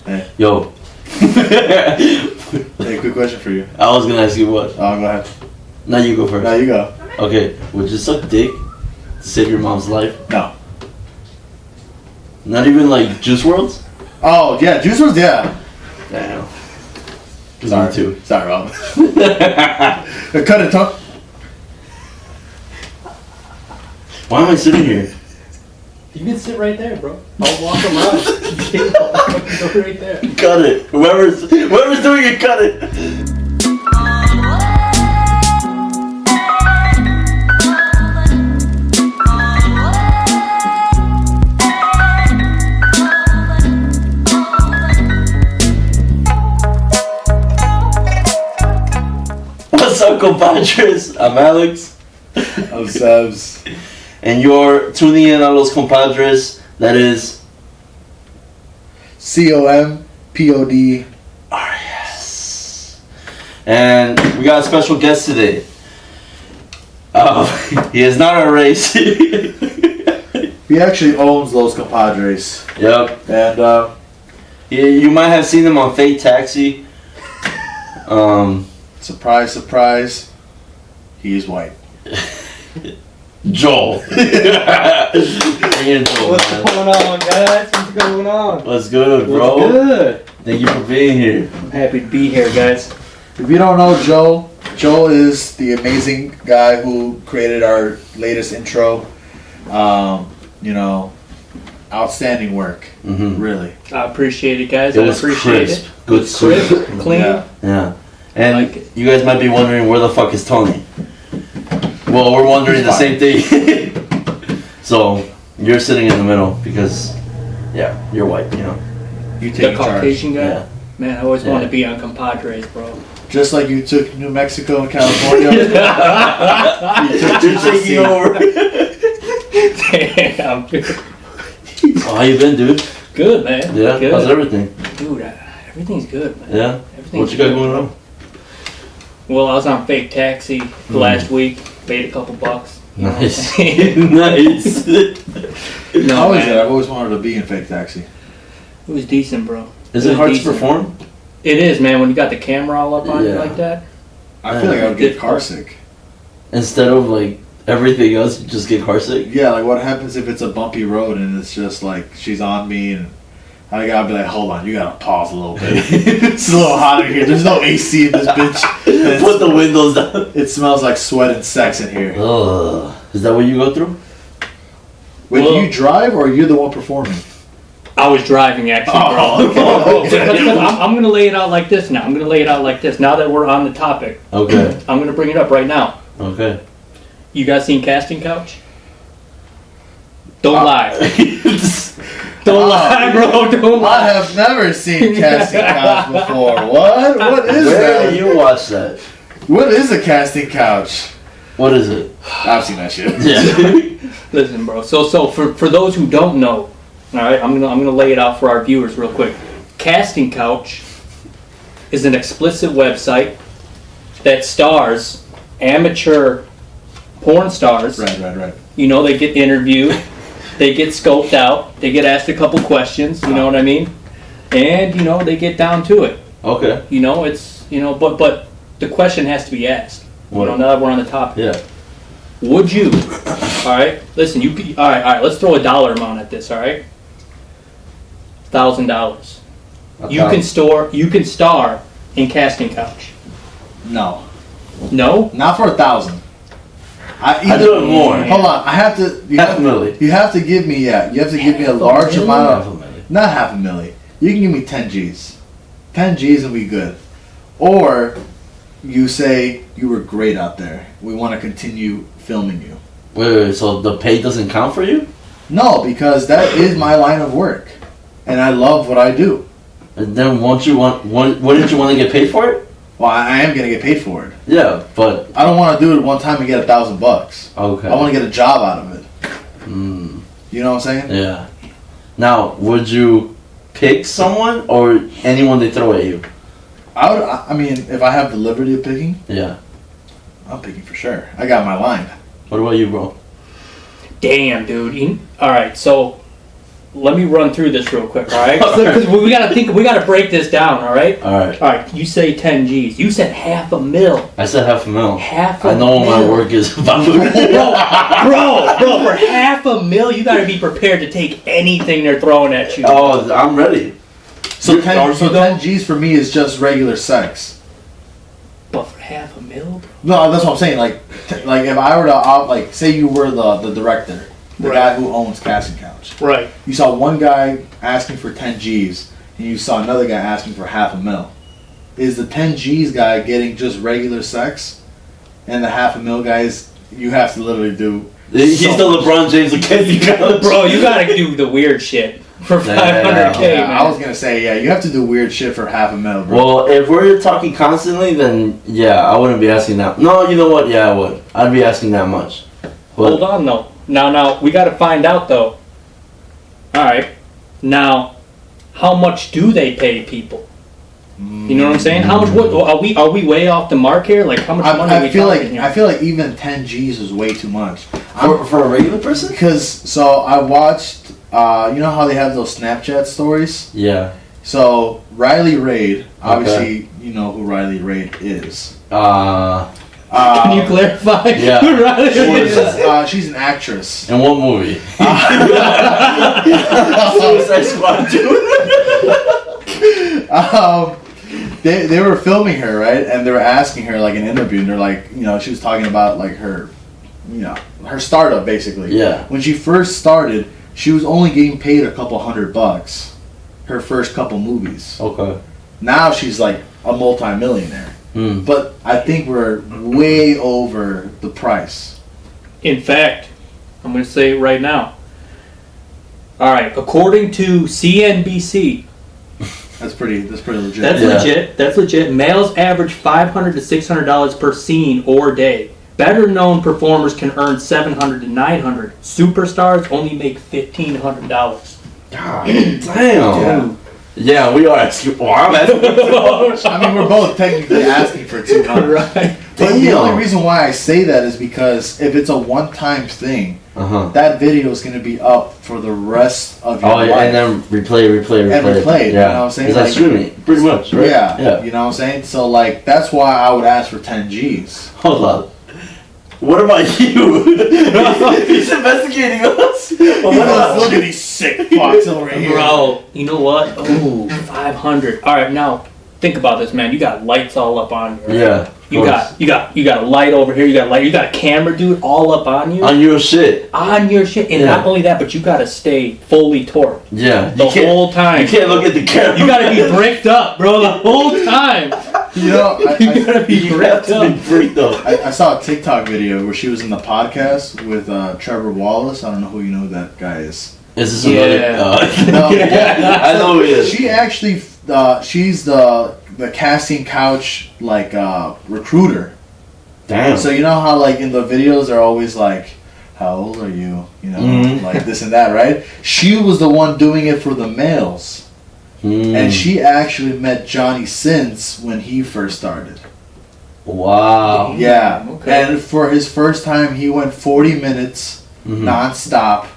Hey. Yo. Hey, quick question for you. I was gonna ask you what. Oh, go ahead. Now you go first. No, you go. Okay, would you suck dick to save your mom's life? No. Not even like Juice WRLD's? Oh, yeah, Juice WRLD, yeah. Damn. Sorry. Me too. Sorry, Rob. Cut it, Tom. Why am I sitting here? You can sit right there, bro. I'll walk around. Go right there. Cut it. Whoever's doing it, cut it. What's up, compadres? I'm Alex. I'm Sebs. And you're tuning in on Los Compadres. That is COMPOD. yes. And we got a special guest today. He is not our race. He actually owns Los Compadres. Yep. And, You might have seen him on Fake Taxi. surprise, surprise, he's white. Joel. Hey, Joel, What's man. going on, guys? What's going on? What's good, bro? What's good? Thank you for being here. I'm happy to be here, guys. If you don't know Joe, Joe is the amazing guy who created our latest intro. You know, outstanding work. Mm-hmm. Really. I appreciate it, guys. It I was appreciate crisp. it. Good Crisp, soup. clean. Yeah. Yeah. And I like it. you guys might be wondering where the fuck is Tony? Well, we're wondering the same thing. So, you're sitting in the middle because, yeah, you're white, you know. You The take charge. Caucasian guy. Yeah. Man, I always wanted Yeah. to be on Compadres, bro. Just like you took New Mexico and California. You're taking over. Damn, dude. Oh, how you been, dude? Good, man. Yeah, Good. how's everything? Dude, everything's good, man. Yeah? Everything's What you got good, going bro. on? Well, I was on Fake Taxi last week. Made a couple bucks. You know what I'm Nice. saying? Nice. No, How is man. it? I've always wanted to be in Fake Taxi. It was decent, bro. Is It it was hard to decent. perform? It is, man. When you got the camera all up on you Yeah. like that. I feel like I would get car sick. Instead of like everything else, you just get car sick? Yeah, like what happens if it's a bumpy road and it's just like she's on me and I gotta be like, hold on, you gotta pause a little bit. It's a little hot in here. There's no AC in this bitch. Put the windows down. It smells like sweat and sex in here. Ugh. Is that what you go through? Wait, Well- do you drive or you're the one performing? I was driving actually, Oh, bro. okay. I'm gonna lay it out like this now. I'm gonna lay it out like this. Now that we're on the topic, Okay. I'm gonna bring it up right now. Okay. You guys seen Casting Couch? Don't lie. Don't lie, bro. Don't I lie. have never seen Casting Couch before. What? What is Where that? do you watch that? What is a casting couch? What is it? I've seen that shit. Yeah. Listen, bro. So for those who don't know, all right, I'm gonna lay it out for our viewers real quick. Casting Couch is an explicit website that stars amateur porn stars. Right. You know, they get interviewed, they get scoped out, they get asked a couple questions. You know what I mean? And you know, they get down to it. Okay. You know, it's but the question has to be asked. What? You know, now that we're on the topic. Yeah. Would you? All right. Listen, all right. Let's throw a dollar amount at this. All right. $1,000. You can star in Casting Couch. No. No. Not for 1,000. I do it more. Hold on, I have to. Half a milli. You have to give me. Yeah, you have to give me a large million? amount Half a of. milli. Not half a milli. You can give me 10 G's. 10 G's and we good. Or you say you were great out there. We want to continue filming you. Wait, so the pay doesn't count for you? No, because that is my line of work, and I love what I do. And then wouldn't you want to get paid for it? Well, I am gonna get paid for it. Yeah, but I don't want to do it one time and get $1,000. okay. I want to get a job out of it. Mm, You know what I'm saying? yeah. Now, would you pick someone or anyone they throw at you? I mean, if I have the liberty of picking, Yeah. I'm picking for sure. I got my line. What about you, bro? Damn, dude. All right. So let me run through this real quick, all right? Because we gotta break this down, all right? All right. All right, you say 10 G's. You said $500,000. I said $500,000. $500,000. I know what my work is about. bro, for $500,000, you gotta be prepared to take anything they're throwing at you. Oh, I'm ready. So 10 G's for me is just regular sex. But for $500,000? No, that's what I'm saying. Like if I were to say you were the director, the guy who owns Casting Couch. Right. You saw one guy asking for 10 G's, and you saw another guy asking for $500,000. Is the 10 G's guy getting just regular sex, and the $500,000 guys you have to literally do? He's the LeBron James of Casting Couch. Bro, you gotta do the weird shit for $500K, man. I was gonna say, you have to do weird shit for $500,000, bro. Well, if we're talking constantly, then yeah, I wouldn't be asking that. No, you know what? Yeah, I would. I'd be asking that much. But hold on, though. Now, we gotta find out, though. Alright. Now, how much do they pay people? You know what I'm saying? How much? What are we way off the mark here? Like how much money are we talking here? I feel like even 10 G's is way too much for a regular person. Because I watched. You know how they have those Snapchat stories? Yeah. So Riley Reid, obviously, you know who Riley Reid is. Can you clarify? Yeah. Who Riley Reid is? She's an actress. In what movie? Suicide Squad 2. They were filming her, right? And they were asking her like an interview, and they're like, she was talking about like her, her startup basically. Yeah. When she first started, she was only getting paid a couple $100. Her first couple movies. Okay. Now she's like a multi-millionaire. But I think we're way over the price. In fact, I'm going to say it right now. All right, according to CNBC, that's pretty legit. That's legit. Males average $500 to $600 per scene or day. Better known performers can earn $700 to $900. Superstars only make $1,500. God damn. Dude. Yeah, we are asking. Well, I'm asking. I mean, we're both technically asking for $200. Right. But the only reason why I say that is because if it's a one-time thing, that video is going to be up for the rest of your life. And then replay. And replay, you know what I'm saying? It's like streaming, pretty much, right? Yeah, you know what I'm saying? So, like, that's why I would ask for 10 G's. Hold on. What about you? He's investigating us. Look at these sick fucks over here. Bro, you know what? Ooh, 500. All right, now think about this, man. You got lights all up on you. Right? Yeah. You got a light over here. You got a camera, dude, all up on you. On your shit. And not only that, but you gotta stay fully torqued. Yeah. The whole time. You can't look at the camera. You gotta be bricked up, bro, the whole time. You gotta be bricked up. I saw a TikTok video where she was in the podcast with Trevor Wallace. I don't know who you know who that guy is. Is this another? No, I know who he is. She actually, she's the casting couch recruiter. Damn. So you know how like in the videos they're always like, how old are you? You know, like this and that, right? She was the one doing it for the males. And she actually met Johnny Sins when he first started. Wow. Yeah. Okay. And for his first time, he went 40 minutes non-stop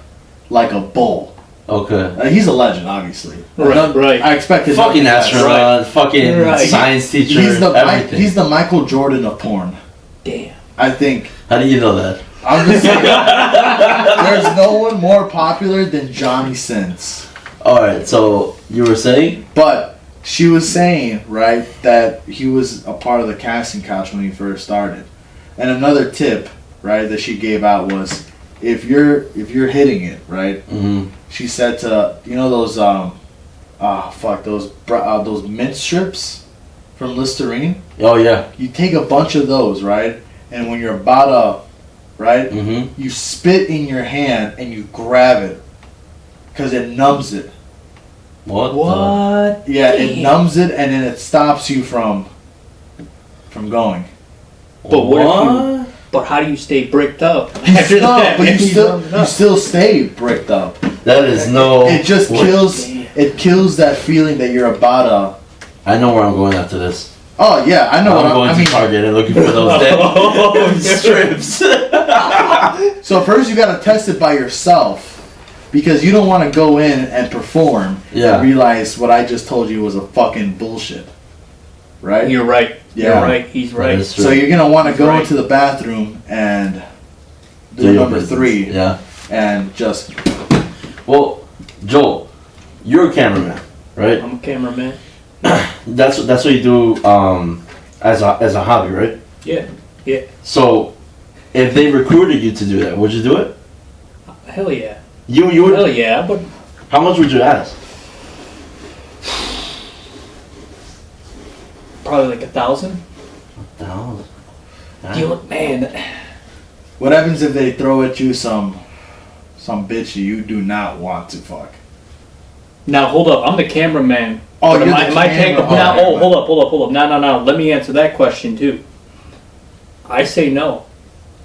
like a bull. Okay. He's a legend, obviously. Right. I expected fucking astronaut, fucking science teacher, everything. He's the Michael Jordan of porn. Damn. I think. How do you know that? I'm just saying. There's no one more popular than Johnny Sins. Alright, so you were saying? But she was saying, right, that he was a part of the casting couch when he first started. And another tip, right, that she gave out was if you're hitting it, right? She said to those those mint strips from Listerine. Oh yeah. You take a bunch of those, right? And when you're about up, right, you spit in your hand and you grab it because it numbs it. What? Yeah, it numbs it and then it stops you from going. But what? But how do you stay bricked up after that? But you still stay bricked up. That is no. It just kills. It kills that feeling that you're about to. I know where I'm going after this. Oh yeah, I know. I'm going to Target and looking for those damn strips. So first you gotta test it by yourself. Because you don't want to go in and perform Yeah. and realize what I just told you was a fucking bullshit. Right? You're right. Yeah. You're right. He's right. is true. So you're going to want to go Right. into the bathroom and do your number business. 3 Yeah. and just... Well, Joel, you're a cameraman, right? I'm a cameraman. That's what you do as a hobby, right? Yeah. Yeah. So, if they recruited you to do that, would you do it? Hell yeah. You would. Hell yeah. But How much would you ask? probably like 1,000. $1,000. Man. What happens if they throw at you some bitch you do not want to fuck? Now hold up. I'm the cameraman. Oh, But you're am the I camera- take- oh, now, okay. hold up. No. Let me answer that question too. I say no.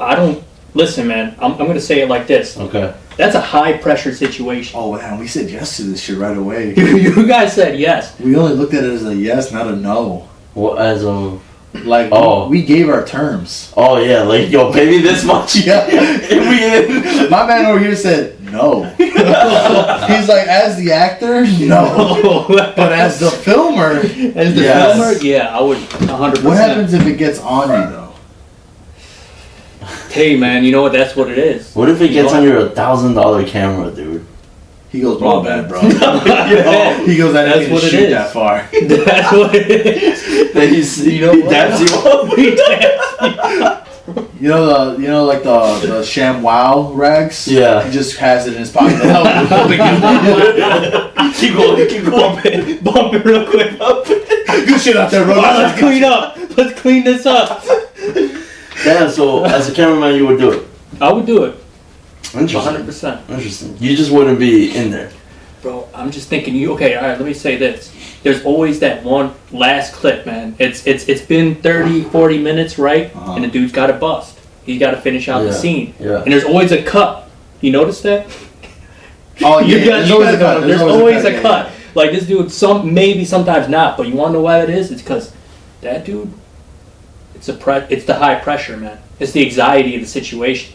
I don't. Listen, man. I'm going to say it like this. Okay. That's a high pressure situation. Oh, man, we said yes to this shit right away. You guys said yes. We only looked at it as a yes, not a no. Well, as of. Like, Oh. we gave our terms. Oh yeah, like yo, pay me this much. Yeah. And we in. My man over here said no. He's like, as the actor, no. But as the filmer, As the Yes. filmer, yeah, I would 100%. what happens if it gets on you, though? Hey, man, you know what? That's what it is. What if it gets on your $1,000 camera, dude? He goes, Oh, my bad, bro. Yeah. He goes, I That's didn't what it shoot is. that far. That's what it is. Then he dabs you up. You know, like the Sham Wow rags? Yeah. He just has it in his pocket. Keep going. Bump it real quick. Good shit out there, bro. Let's clean up. Let's clean this up. Damn, so as a cameraman, you would do it. I would do it. Interesting. 100%. Interesting. You just wouldn't be in there. Bro, I'm just thinking okay, all right, let me say this. There's always that one last clip, man. It's been 30, 40 minutes, right? Uh-huh. And the dude's got to bust. He's got to finish out the scene. Yeah. And there's always a cut. You notice that? Oh, yeah. There's always a yeah, cut. yeah. Like this dude, maybe sometimes not, but you want to know why that is? It's because that dude, it's the high pressure, man. It's the anxiety of the situation.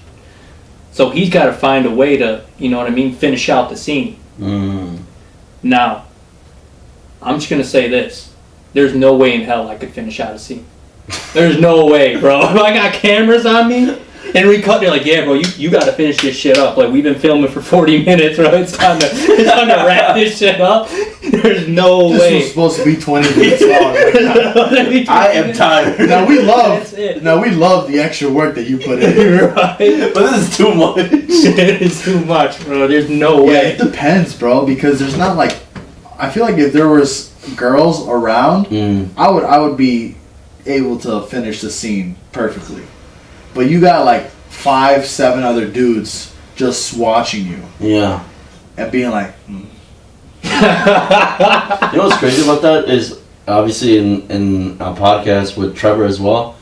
So he's got to find a way to, you know what I mean, finish out the scene. Now, I'm just gonna say this: there's no way in hell I could finish out a scene. There's no way, bro. If I got cameras on me and we cut, they're like, yeah, bro, you got to finish this shit up. Like we've been filming for 40 minutes, bro. It's time to wrap this shit up. There's no This way. was supposed to be 20 minutes long. I am tired. Now we That's it. love the extra work that you put in. Right? But this is too much. It is too much, bro. There's no Yeah, way. it depends, bro. Because there's not like, I feel like if there was girls around, I would be able to finish the scene perfectly. But you got like 5, 7 other dudes just watching you Yeah. and being like, You know what's crazy about that is obviously in a podcast with Trevor as well.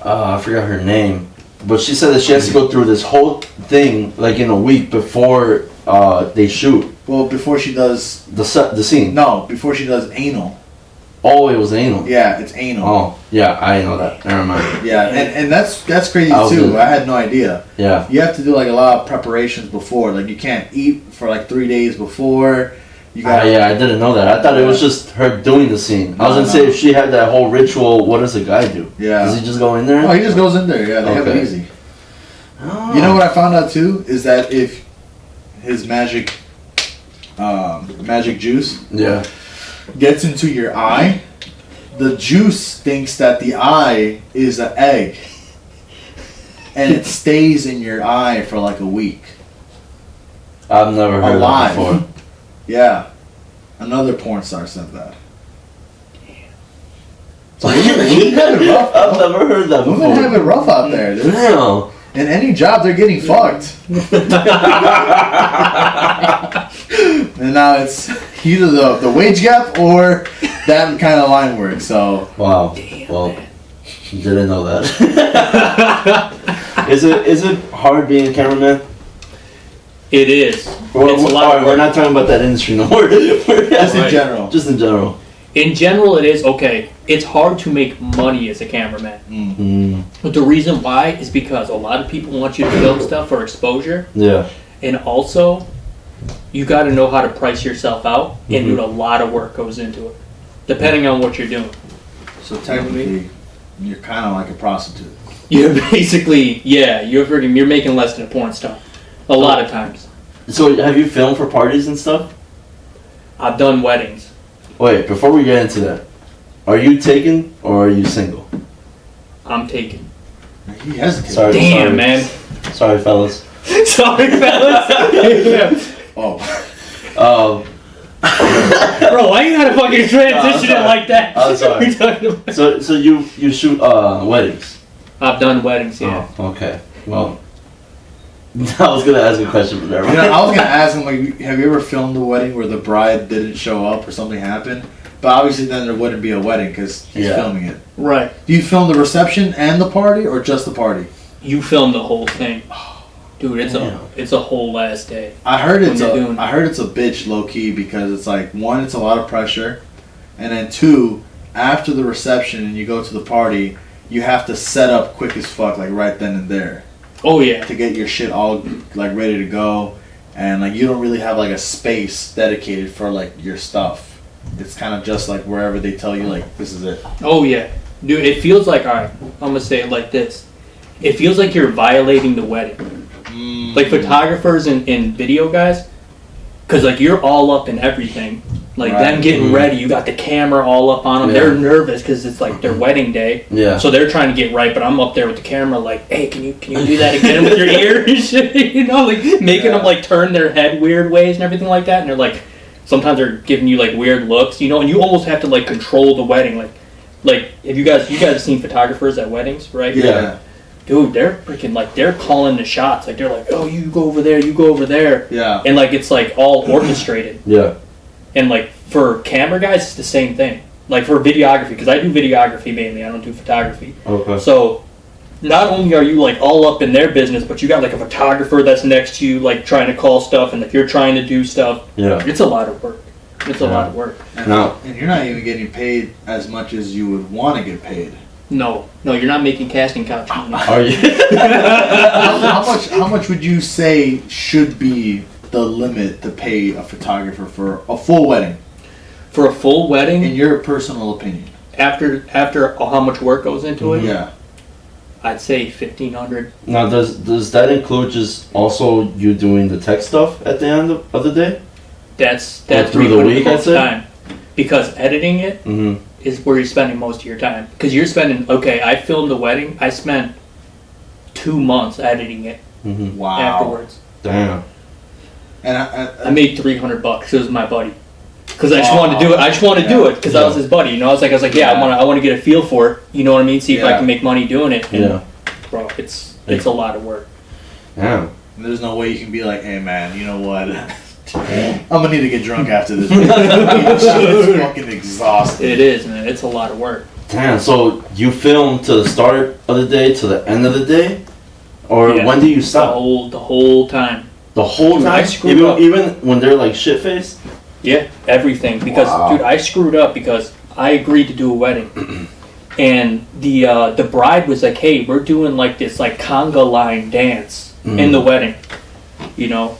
I forgot her name, but she said that she has to go through this whole thing like in a week before they shoot well, before she does, the scene. no, before she does anal. Oh, it was anal. Yeah, it's anal. Oh, yeah, I know that. Never mind. Yeah, and that's crazy I was too. in- I had no idea. Yeah. You have to do like a lot of preparations before. Like you can't eat for like 3 days before. You got Yeah, I didn't know that. I thought it was just her doing the scene. I was No, gonna say no. if she had that whole ritual, what does the guy do? Yeah. Does he just go in there? Oh, he just goes in there. Yeah, they have it Okay. easy. Oh. You know what I found out too is that if his magic juice Yeah. gets into your eye, the juice thinks that the eye is an egg, and it stays in your eye for like a week. I've never heard Alive. that before. Yeah, another porn star said that. So women have it rough. I've bro. never heard that Women have before. it rough out there, dude. Damn. In any job, they're getting fucked. And now it's either the wage gap or that kind of line work. So Wow. Well, didn't know that. Is it hard being a cameraman? It is. Well, It's a lot alright, of we're work. not talking about that industry no more. just in Right. general. Just in general. In general, it is okay. It's hard to make money as a cameraman. But the reason why is because a lot of people want you to film stuff for exposure, Yeah. and also you got to know how to price yourself out, and dude, a lot of work goes into it, depending on what you're doing. So technically, you're kind of like a prostitute. You're basically, you're making less than a porn star, a lot of times. So have you filmed for parties and stuff? I've done weddings. Wait, before we get into that, are you taken or are you single? I'm taken. He hesitated. Sorry, Damn, man. Sorry, fellas. Sorry, fellas. Oh. Bro, why you gotta fucking transition it like that? I'm sorry. So you shoot weddings? I've done weddings, yeah. Oh, okay. Well, I was gonna ask a question, but never mind. I was gonna ask him, like, have you ever filmed a wedding where the bride didn't show up or something happened? But obviously, then there wouldn't be a wedding because he's filming it. Right. Do you film the reception and the party, or just the party? You film the whole thing, dude. It's a whole last day. I heard it's a bitch low key because it's like, one, it's a lot of pressure, and then two, after the reception and you go to the party, you have to set up quick as fuck, like right then and there. Oh yeah. To get your shit all like ready to go, and like you don't really have like a space dedicated for like your stuff. It's kind of just like wherever they tell you, like, this is it. Oh yeah, dude. It feels like, alright, I'm gonna say it like this. It feels like you're violating the wedding. Like photographers and video guys, because like you're all up in everything. Like them getting ready, you got the camera all up on them. Yeah. They're nervous because it's like their wedding day. Yeah. So they're trying to get right, but I'm up there with the camera, like, hey, can you do that again with your ear and shit? You know, like making them like turn their head weird ways and everything like that. And they're like, sometimes they're giving you like weird looks, you know, and you almost have to like control the wedding. Like if you guys have seen photographers at weddings, right? Yeah. Dude, they're freaking like they're calling the shots. Like they're like, oh, you go over there, you go over there. Yeah. And like it's like all orchestrated. Yeah. And like for camera guys, it's the same thing. Like for videography, because I do videography mainly. I don't do photography. Okay. So not only are you like all up in their business, but you got like a photographer that's next to you, like trying to call stuff, and if you're trying to do stuff, it's a lot of work. It's a lot of work. And you're not even getting paid as much as you would want to get paid. No, you're not making casting couch money. Are you? How much would you say should be the limit to pay a photographer for a full wedding? For a full wedding, in your personal opinion, after how much work goes into it, yeah, I'd say $1,500. Now, does that include just also you doing the tech stuff at the end of the day? That's through the week, I'd say. Time, because editing it is where you're spending most of your time. Because you're spending, I filmed the wedding. I spent 2 months editing it. Wow. Afterwards. Damn. And I made $300. It was my buddy. Because I just wanted to do it. I just wanted to do it because I was his buddy. You know, I was like, I want to get a feel for it. You know what I mean? See if I can make money doing it. And, bro, it's a lot of work. Yeah. There's no way you can be like, hey man, you know what? I'm gonna need to get drunk after this. It's fucking exhausting. It is, man. It's a lot of work. Damn. So you film to the start of the day to the end of the day, or when do you stop? The whole time. The whole time. I screwed up. Even when they're like shit faced. Yeah, everything. Because dude, I screwed up because I agreed to do a wedding, and the bride was like, hey, we're doing like this like conga line dance in the wedding, you know.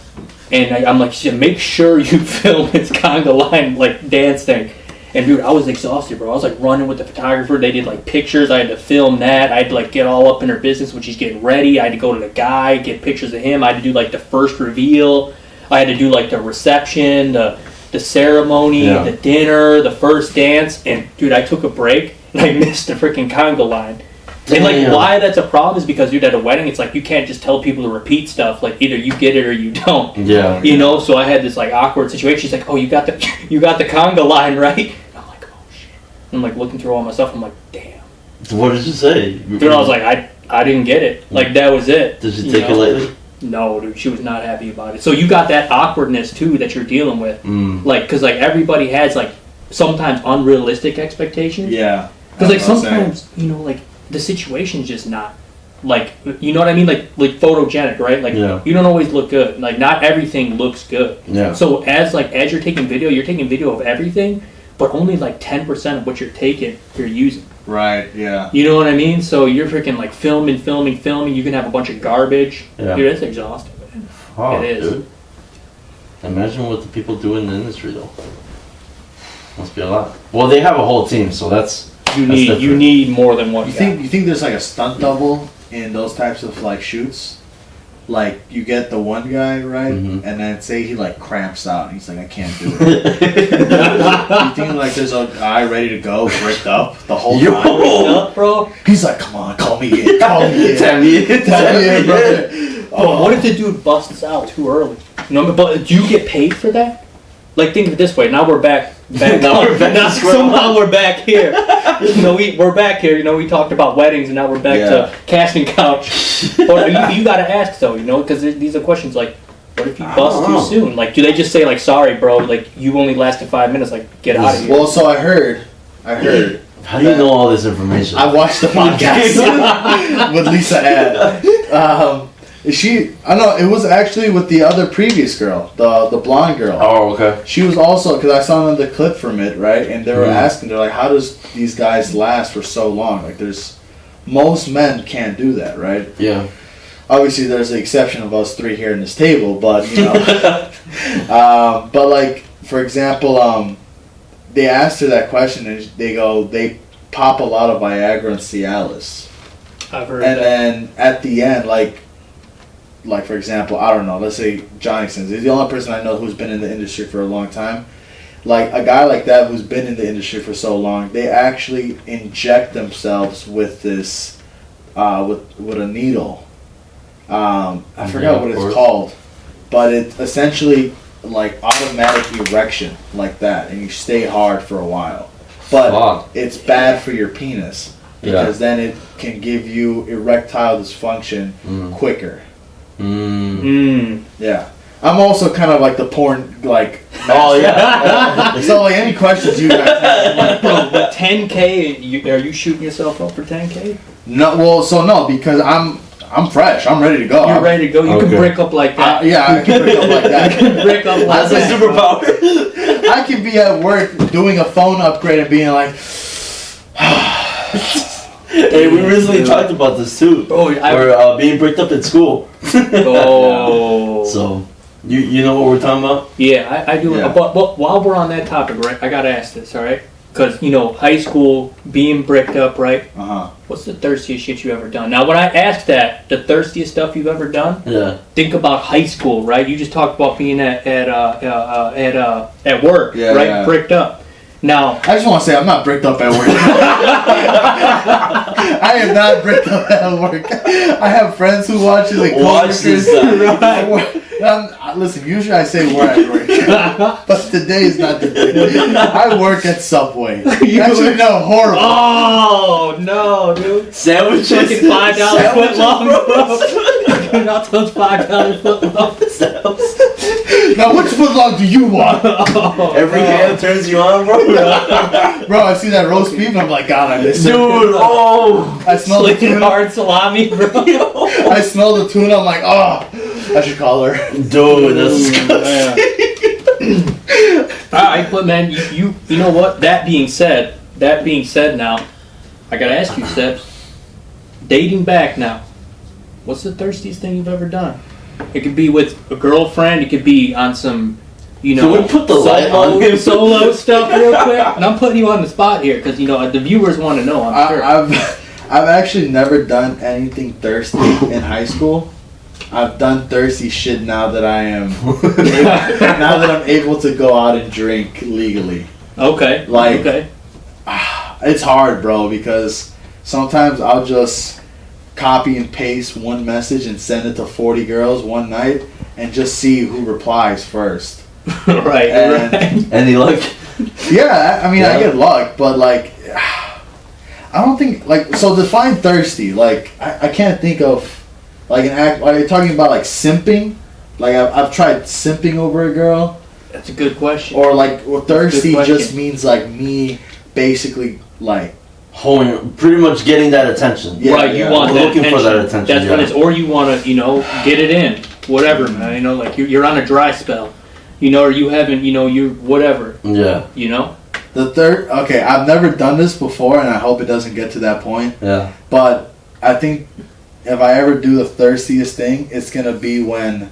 And I'm like, make sure you film this conga line like dance thing. And dude, I was exhausted, bro. I was like running with the photographer. They did like pictures. I had to film that. I had to like get all up in her business when she's getting ready. I had to go to the guy, get pictures of him. I had to do like the first reveal. I had to do like the reception, the ceremony, the dinner, the first dance. And dude, I took a break and I missed the freaking conga line. And like why that's a problem is because dude, at a wedding it's like you can't just tell people to repeat stuff. Like either you get it or you don't. Yeah. You know, so I had this like awkward situation. She's like, oh, you got the conga line, right? And I'm like, oh shit. And I'm like looking through all my stuff. I'm like, damn. What did you say? Dude, I was like, I didn't get it. Like that was it. Did you take it lightly? No, dude, she was not happy about it. So you got that awkwardness too that you're dealing with. Like, cause like everybody has like sometimes unrealistic expectations. Yeah. Cause like sometimes you know like the situation's just not like, you know what I mean, like photogenic, right? Like you don't always look good. Like not everything looks good. Yeah. So as you're taking video of everything, but only like 10% of what you're taking you're using. Right. Yeah. You know what I mean? So you're freaking like filming. You can have a bunch of garbage. Yeah. Dude, it's exhausting, man. Oh, it is. Dude. Imagine what the people do in the industry, though. Must be a lot. Well, they have a whole team, so that's You different. need more than one. You guy. think there's like a stunt double in those types of like shoots? Like you get the one guy right, Mhm. and then say he like cramps out, and he's like, I can't do it. You think like there's a guy ready to go, bricked up the whole Yo. time? Up, bro. He's like, come on, call me in, call me in, Tell me, tell me in, brother. But what if the dude busts out too early? You know, but do you get paid for that? Like, think of it this way. Now we're back. Now we're back Now to square somehow we're back here. We're back here. You know, we talked about weddings, and now we're back to casting couch. Or you got to ask though, you know, because these are questions like, what if you bust too soon? Like, do they just say like, sorry, bro, like you only lasted 5 minutes, like get out of here? Well, so I heard. How do you know all this information? I watched the podcast with Lisa Ann. I know it was actually with the other previous girl, the blonde girl. Oh, okay. She was also, because I saw another clip from it, right? And they were asking, they're like, how does these guys last for so long? Like, most men can't do that, right? Yeah. Obviously, there's the exception of us three here in this table, but, you know. But, like, for example, they asked her that question, and they pop a lot of Viagra and Cialis. I've heard And that. then at the end, like for example, I don't know, let's say Johnny Sins. He's the only person I know who's been in the industry for a long time. Like a guy like that who's been in the industry for so long, they actually inject themselves with this, with a needle. I forgot what it's called, but it essentially like automatic erection like that, and you stay hard for a while. But it's bad for your penis because then it can give you erectile dysfunction quicker. Yeah. I'm also kind of like the porn, like... Oh, yeah. So, like, any questions you guys have? Like, bro, with 10K, are you shooting yourself up for 10K? No, well, so no, because I'm fresh. I'm ready to go. You're ready to go. You can break up like that. Yeah, I can break up like that. You can break up like That's a that. superpower. I can be at work doing a phone upgrade and being like... Hey, we recently talked about this too. Oh, We're being bricked up at school. Oh. So, you know what we're talking about? Yeah, I do. Yeah. But while we're on that topic, right, I got to ask this, all right? Because, you know, high school, being bricked up, right? Uh-huh. What's the thirstiest shit you ever done? Now, when I asked that, the thirstiest stuff you've ever done, Yeah. think about high school, right? You just talked about being at work, Yeah, right? yeah. Bricked up. Now, I just want to say I'm not bricked up at work. I am not bricked up at work. I have friends who watch it. Like Watch this. Listen, usually I say where I work, but today is not the day. I work at Subway. Actually, no, horrible. oh no, dude! Sandwiches. Fucking $5 foot long, bro. Not those $5 foot long. Now, which foot long do you want? Every hand turns you on, bro. Bro, I see that roast beef and I'm like, God, I miss it. Dude, oh. I smell the Slicking tuna. hard salami, bro. I smell the tuna. I'm like, oh, I should call her. Dude, that's disgusting. Alright, but man, you know what? That being said now, I gotta ask you, Steps. Dating back now, what's the thirstiest thing you've ever done? It could be with a girlfriend, it could be on some, you know, Can we put the light on him? solo stuff real quick. And I'm putting you on the spot here because, you know, the viewers want to know, I'm sure. I've actually never done anything thirsty in high school. I've done thirsty shit now that I'm able to go out and drink legally. Okay. Like- okay. It's hard, bro, because sometimes I'll just copy and paste one message and send it to 40 girls one night and just see who replies first. right. Any luck? Yeah, I mean, Yeah. I get luck, but like, I don't think, like, so define thirsty. Like, I can't think of, like, an act. Are you talking about, like, simping? Like, I've tried simping over a girl. That's a good question. Or, like, well, thirsty Good question. just means, like, me basically, like, Pretty much getting that attention. Yeah, right, you yeah. want We're that looking attention. for that attention, That's when yeah. it's, or you want to, you know, get it in, whatever, man. You know, like you're on a dry spell, you know, or you haven't, you know, you whatever, Yeah. you know. okay, I've never done this before, and I hope it doesn't get to that point. Yeah. But I think if I ever do the thirstiest thing, it's gonna be when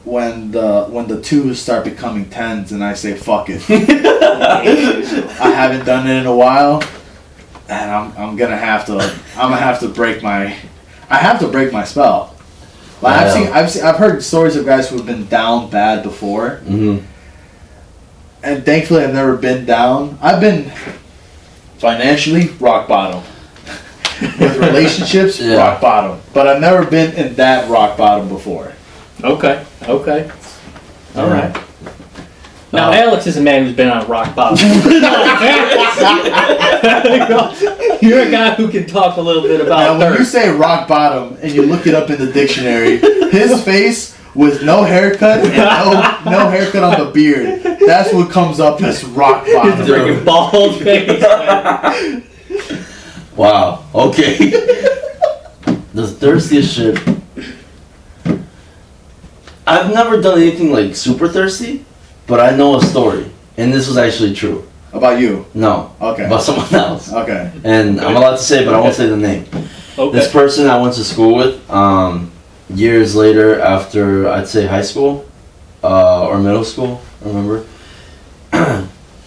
when the twos start becoming tens, and I say fuck it. I haven't done it in a while, and I'm gonna have to break my spell. Like I've heard stories of guys who have been down bad before, and thankfully I've never been down. I've been financially rock bottom. With relationships, rock bottom. But I've never been in that rock bottom before. Okay. All right. Now, Alex is a man who's been on rock bottom. You're a guy who can talk a little bit about now, when you say rock bottom and you look it up in the dictionary, his face with no haircut and no haircut on the beard, that's what comes up as rock bottom. His freaking bald face, man. Wow. Okay. The thirstiest shit. I've never done anything like super thirsty, but I know a story, and this was actually true. About you? No. Okay. About someone else. Okay. And I'm allowed to say it, but I won't say the name. Okay. This person I went to school with, years later after I'd say high school, or middle school, I remember.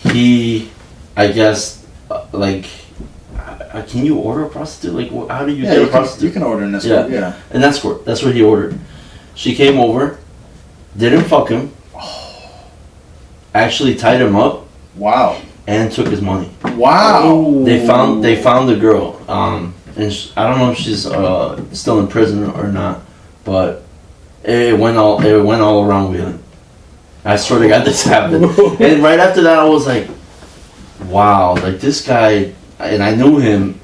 He, I guess, like. Can you order a prostitute? Like, how do you get a prostitute? You can order an escort, yeah. An escort. That's what he ordered. She came over, didn't fuck him, actually tied him up. Wow. And took his money. Wow. They found the girl. And I don't know if she's still in prison or not, but it went all around Wheeling. I swear to God, this happened. And right after that, I was like, wow, like this guy. And I knew him,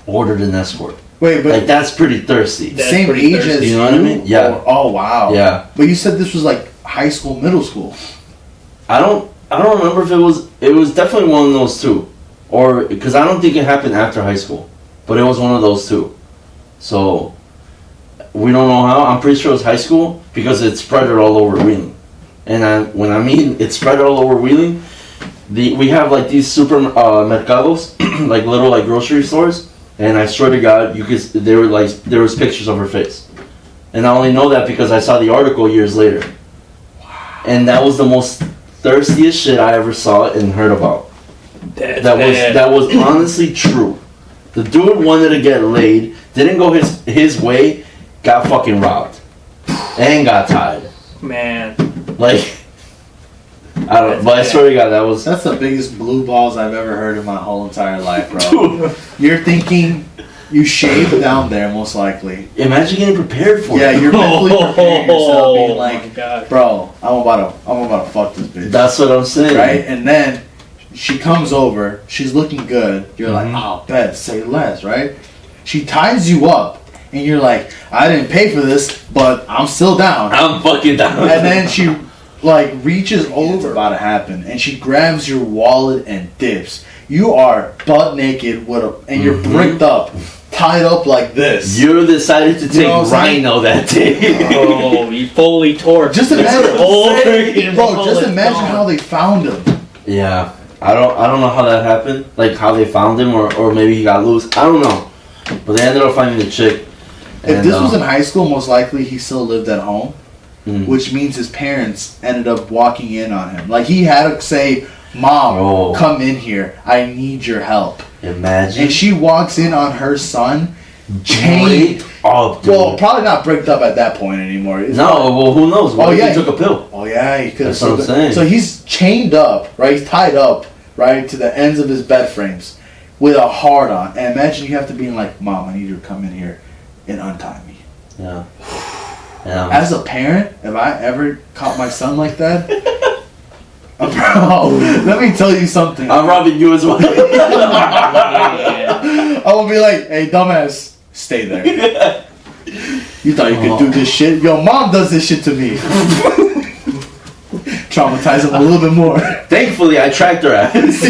ordered an escort. Wait, but like that's pretty thirsty. That's same pretty age thirsty. As you know what I mean? Yeah. Oh wow. Yeah. But you said this was like high school, middle school. I don't remember if it was definitely one of those two, or because I don't think it happened after high school, but it was one of those two. So we don't know how. I'm pretty sure it was high school because it spread all over Wheeling, and when I mean it spread all over Wheeling. We have like these super mercados, like little like grocery stores, and I swear to God, there was pictures of her face, and I only know that because I saw the article years later. Wow. And that was the most thirstiest shit I ever saw and heard about. That was honestly true. The dude wanted to get laid, didn't go his way, got fucking robbed, and got tied. Man, like. I don't know, but I swear to God, that's the biggest blue balls I've ever heard in my whole entire life, bro. Dude. You're thinking you shaved down there, most likely. Imagine getting prepared for it. Yeah, you're mentally preparing yourself, being like, bro, I'm about to fuck this bitch. That's what I'm saying. Right? And then she comes over, she's looking good. You're like, oh, bet, say less, right? She ties you up, and you're like, I didn't pay for this, but I'm still down. I'm fucking down. And then she like reaches over, it's about to happen, and she grabs your wallet and dips. You are butt naked and you're bricked up, tied up like this. You decided to take Rhino that day. Oh, you fully torched. Just imagine, just imagine how they found him. Yeah, I don't know how that happened. Like how they found him, or maybe he got loose. I don't know, but they ended up finding the chick. If this was in high school, most likely he still lived at home. Which means his parents ended up walking in on him. Like he had to say, Mom, come in here. I need your help. Imagine. And she walks in on her son, chained up. Dude. Well, probably not bricked up at that point anymore. Well, who knows? What if he took a pill? Oh yeah, he could have. That's what I'm saying. So he's chained up, right? He's tied up, right, to the ends of his bed frames with a hard on. And imagine you have to be like, Mom, I need you to come in here and untie me. Yeah. As a parent, if I ever caught my son like that, bro, let me tell you something. I'm robbing you as well. I will be like, hey, dumbass, stay there. You thought you could do this shit? Yo, Mom does this shit to me. Traumatize him a little bit more. Thankfully, I tracked her ass.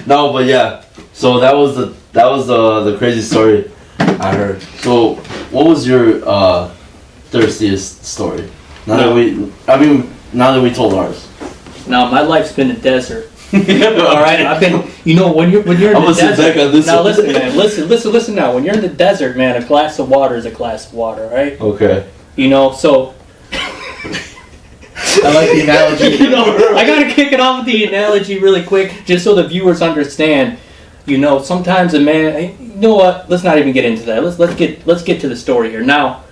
No, but yeah. So that was the crazy story I heard. So, what was your thirstiest story? Now that we told ours. Now my life's been a desert. All right, I've been. When you're in the desert. Back on this now one. listen, man. Listen. Now, when you're in the desert, man, a glass of water is a glass of water, right? Okay. So I like the analogy. You know, I gotta kick it off with the analogy really quick, just so the viewers understand. You know, sometimes a man. You know what? Let's not even get into that. Let's get to the story here. Now,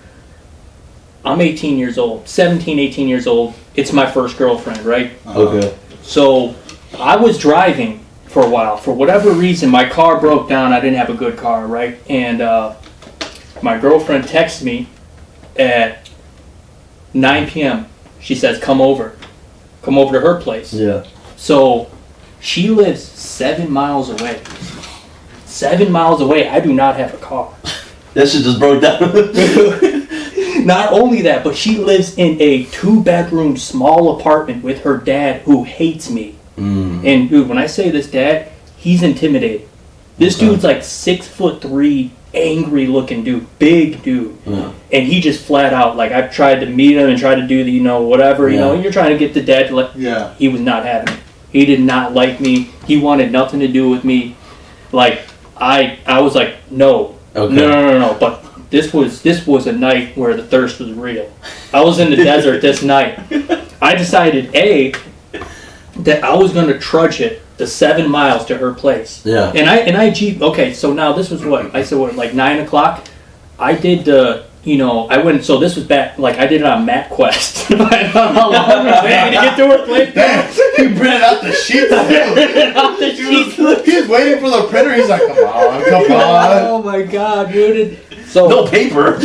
I'm 18 years old, 17, 18 years old. It's my first girlfriend, right? Okay. So I was driving for a while. For whatever reason, my car broke down. I didn't have a good car, right? And my girlfriend texts me at 9 p.m. She says, come over to her place. Yeah. So she lives 7 miles away. 7 miles away. I do not have a car. That shit just broke down. Not only that, but she lives in a 2-bedroom small apartment with her dad who hates me. And dude, when I say this dad, he's intimidating. This dude's like 6'3", angry looking dude, big dude. Yeah. And he just flat out, like, I've tried to meet him and try to do the, whatever, you're trying to get the dad to let. Yeah. He was not having it. He did not like me. He wanted nothing to do with me. Like, I was like, no. Okay. No. But this was a night where the thirst was real. I was in the desert this night. I decided, that I was going to trudge it the 7 miles to her place. Yeah. And I Jeep. Okay, so now this was what I said. What, like 9 o'clock? I did the. I went. So this was back. Like I did it on MapQuest. I don't know how long it was taking to get to her place. Damn, he printed out the sheet. He was waiting for the printer. He's like, come on. Oh my god, dude. So no paper.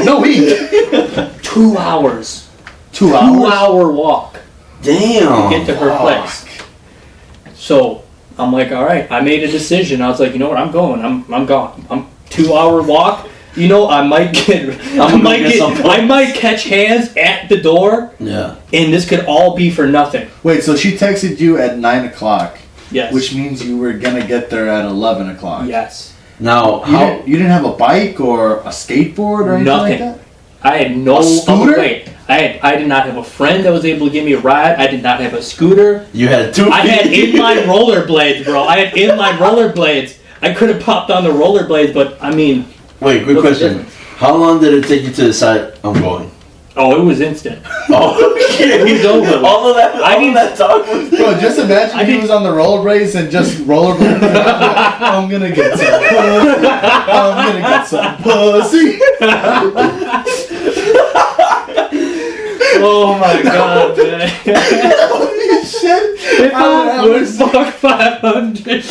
No ink. 2 hours. 2 hours. 2 hour walk. Damn. To get to her place. So I'm like, all right. I made a decision. I was like, you know what? I'm going. I'm gone. I'm 2 hour walk. I might catch hands at the door. Yeah. And this could all be for nothing. Wait, so she texted you at 9 o'clock. Yes. Which means you were gonna get there at 11 o'clock. Yes. Now, you didn't have a bike or a skateboard or anything nothing. like that? I had no scooter? Wait. I did not have a friend that was able to give me a ride. I did not have a scooter. You had 2 feet. I had inline rollerblades, bro. I had inline rollerblades. I could have popped on the rollerblades, but I mean. Wait, quick question. How long did it take you to decide I'm going? Oh, it was instant. Oh, okay. It was over. All of that talk was. Bro, just imagine he was on the rollerblades and just rollerblading. I'm gonna get some pussy. I'm gonna get some pussy. Oh my god, man. Holy shit. If I would fuck 500.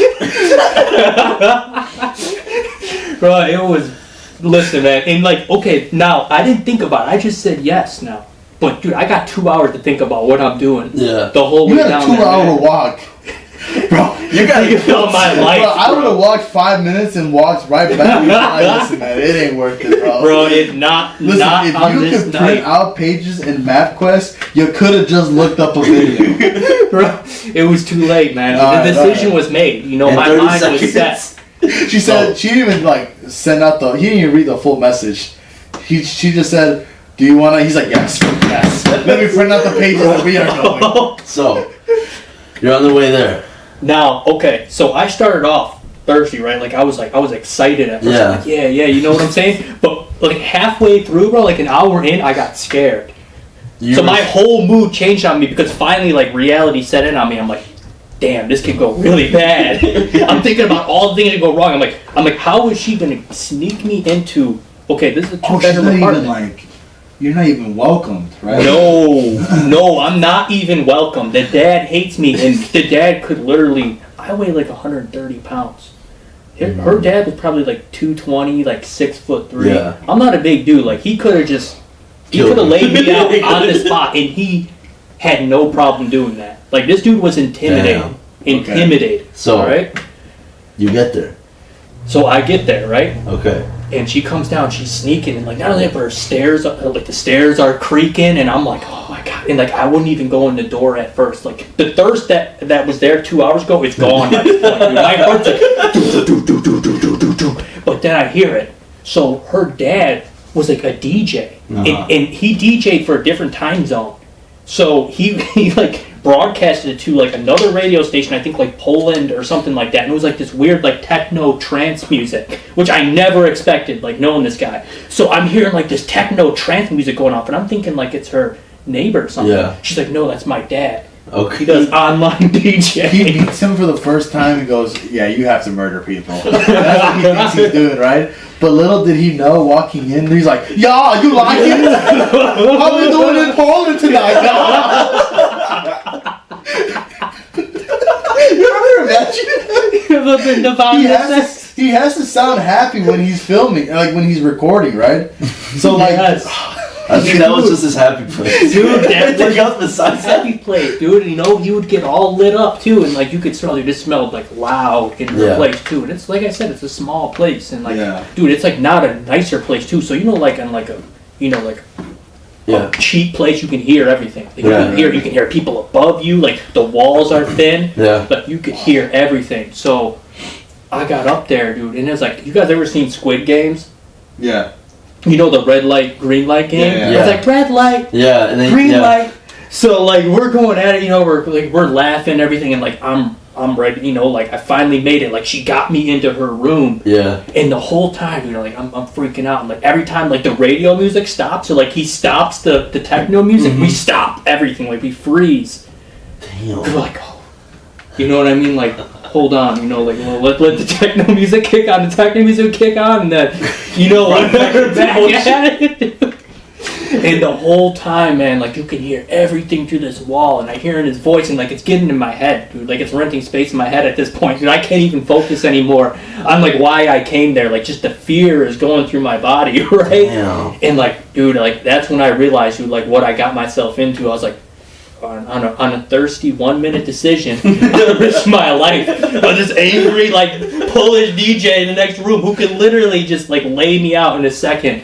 Bro, it was. Listen, man. And like, okay, now, I didn't think about it. I just said yes now. But, dude, I got 2 hours to think about what I'm doing. Yeah. The whole way down there. You had a 2 hour walk. Bro, you gotta feel my life. Bro, I would have walked 5 minutes and walked right back. Like, listen, man, it ain't worth it, bro. Bro, it's not. Listen, not if on you this could night. print out pages in MapQuest, you could have just looked up a video. Bro, it was too late, man. The decision was made. My mind was set. She said she didn't even like send out he didn't even read the full message. She just said, "Do you wanna?" He's like, "Yes." Let me print out the pages that we are going. So you're on the way there. Now, okay, so I started off thirsty, right? Like I was excited at first. Yeah. Like, yeah, you know what I'm saying? But like halfway through, bro, like an hour in, I got scared. My whole mood changed on me because finally, like reality set in on me. I'm like, damn, this could go really bad. I'm thinking about all the things that go wrong. I'm like, how is she gonna sneak me into? Okay, this is a 2-bedroom apartment. You're not even welcomed, right? No, I'm not even welcome. The dad hates me, and the dad could literally. I weigh like 130 pounds. Her dad was probably like 220, like 6'3". Yeah. I'm not a big dude. Like he could have laid me out on the spot, and he had no problem doing that. Like this dude was intimidated. Damn. Intimidated. So, all right. You get there. So I get there, right? Okay. And she comes down, she's sneaking, and like not only that, but her stairs, like the stairs are creaking, and I'm like, oh my god, and like I wouldn't even go in the door at first. Like the thirst that was there 2 hours ago, it's gone. Like, my heart's like, do. But then I hear it. So her dad was like a DJ, and he DJ'd for a different time zone. So he like broadcasted it to like another radio station, I think like Poland or something like that, and it was like this weird like techno trance music, which I never expected, like knowing this guy. So I'm hearing like this techno trance music going off, and I'm thinking like it's her neighbor or something. Yeah. She's like, no, that's my dad. Okay. He does online DJ. He meets him for the first time and goes, yeah, you have to murder people. That's what he thinks he's doing, right? But little did he know, walking in, he's like, yeah, you like it? How we doing in Poland tonight, You ever imagine? He has to sound happy when he's filming, like when he's recording, right? So like, Yes. I think that was just his happy place. Dude, that was else besides that. happy place, dude. And, you know, he would get all lit up too, and like you could smell it. It just smelled like loud in the place too. And it's like I said, it's a small place, and like, dude, it's like not a nicer place too. So you know, like on like a, you know, like a cheap place, you can hear everything. Like, you can hear people above you. Like the walls are thin. Yeah. But you could hear everything. So I got up there, dude, and it's like, you guys ever seen Squid Games? Yeah. You know the red light, green light game? Yeah. It's like red light, and then, green light. So like we're going at it, you know, we're laughing and everything, and like I'm ready, you know, like I finally made it. Like she got me into her room. Yeah. And the whole time, you know, like I'm freaking out. And like every time like the radio music stops, or like he stops the techno music, we stop everything. Like we freeze. Damn. We're like, oh, you know what I mean? Like, hold on, you know, like let the techno music kick on, and then, you know, like we're back at it. And the whole time, man, like you can hear everything through this wall, and I hear in his voice, and like it's getting in my head, dude. Like it's renting space in my head at this point, dude. I can't even focus anymore on like why I came there. Like just the fear is going through my body, right? Damn. And like, dude, like that's when I realized, dude, like what I got myself into. I was like, on a thirsty 1 minute decision, I risked my life with this angry like Polish DJ in the next room who could literally just like lay me out in a second.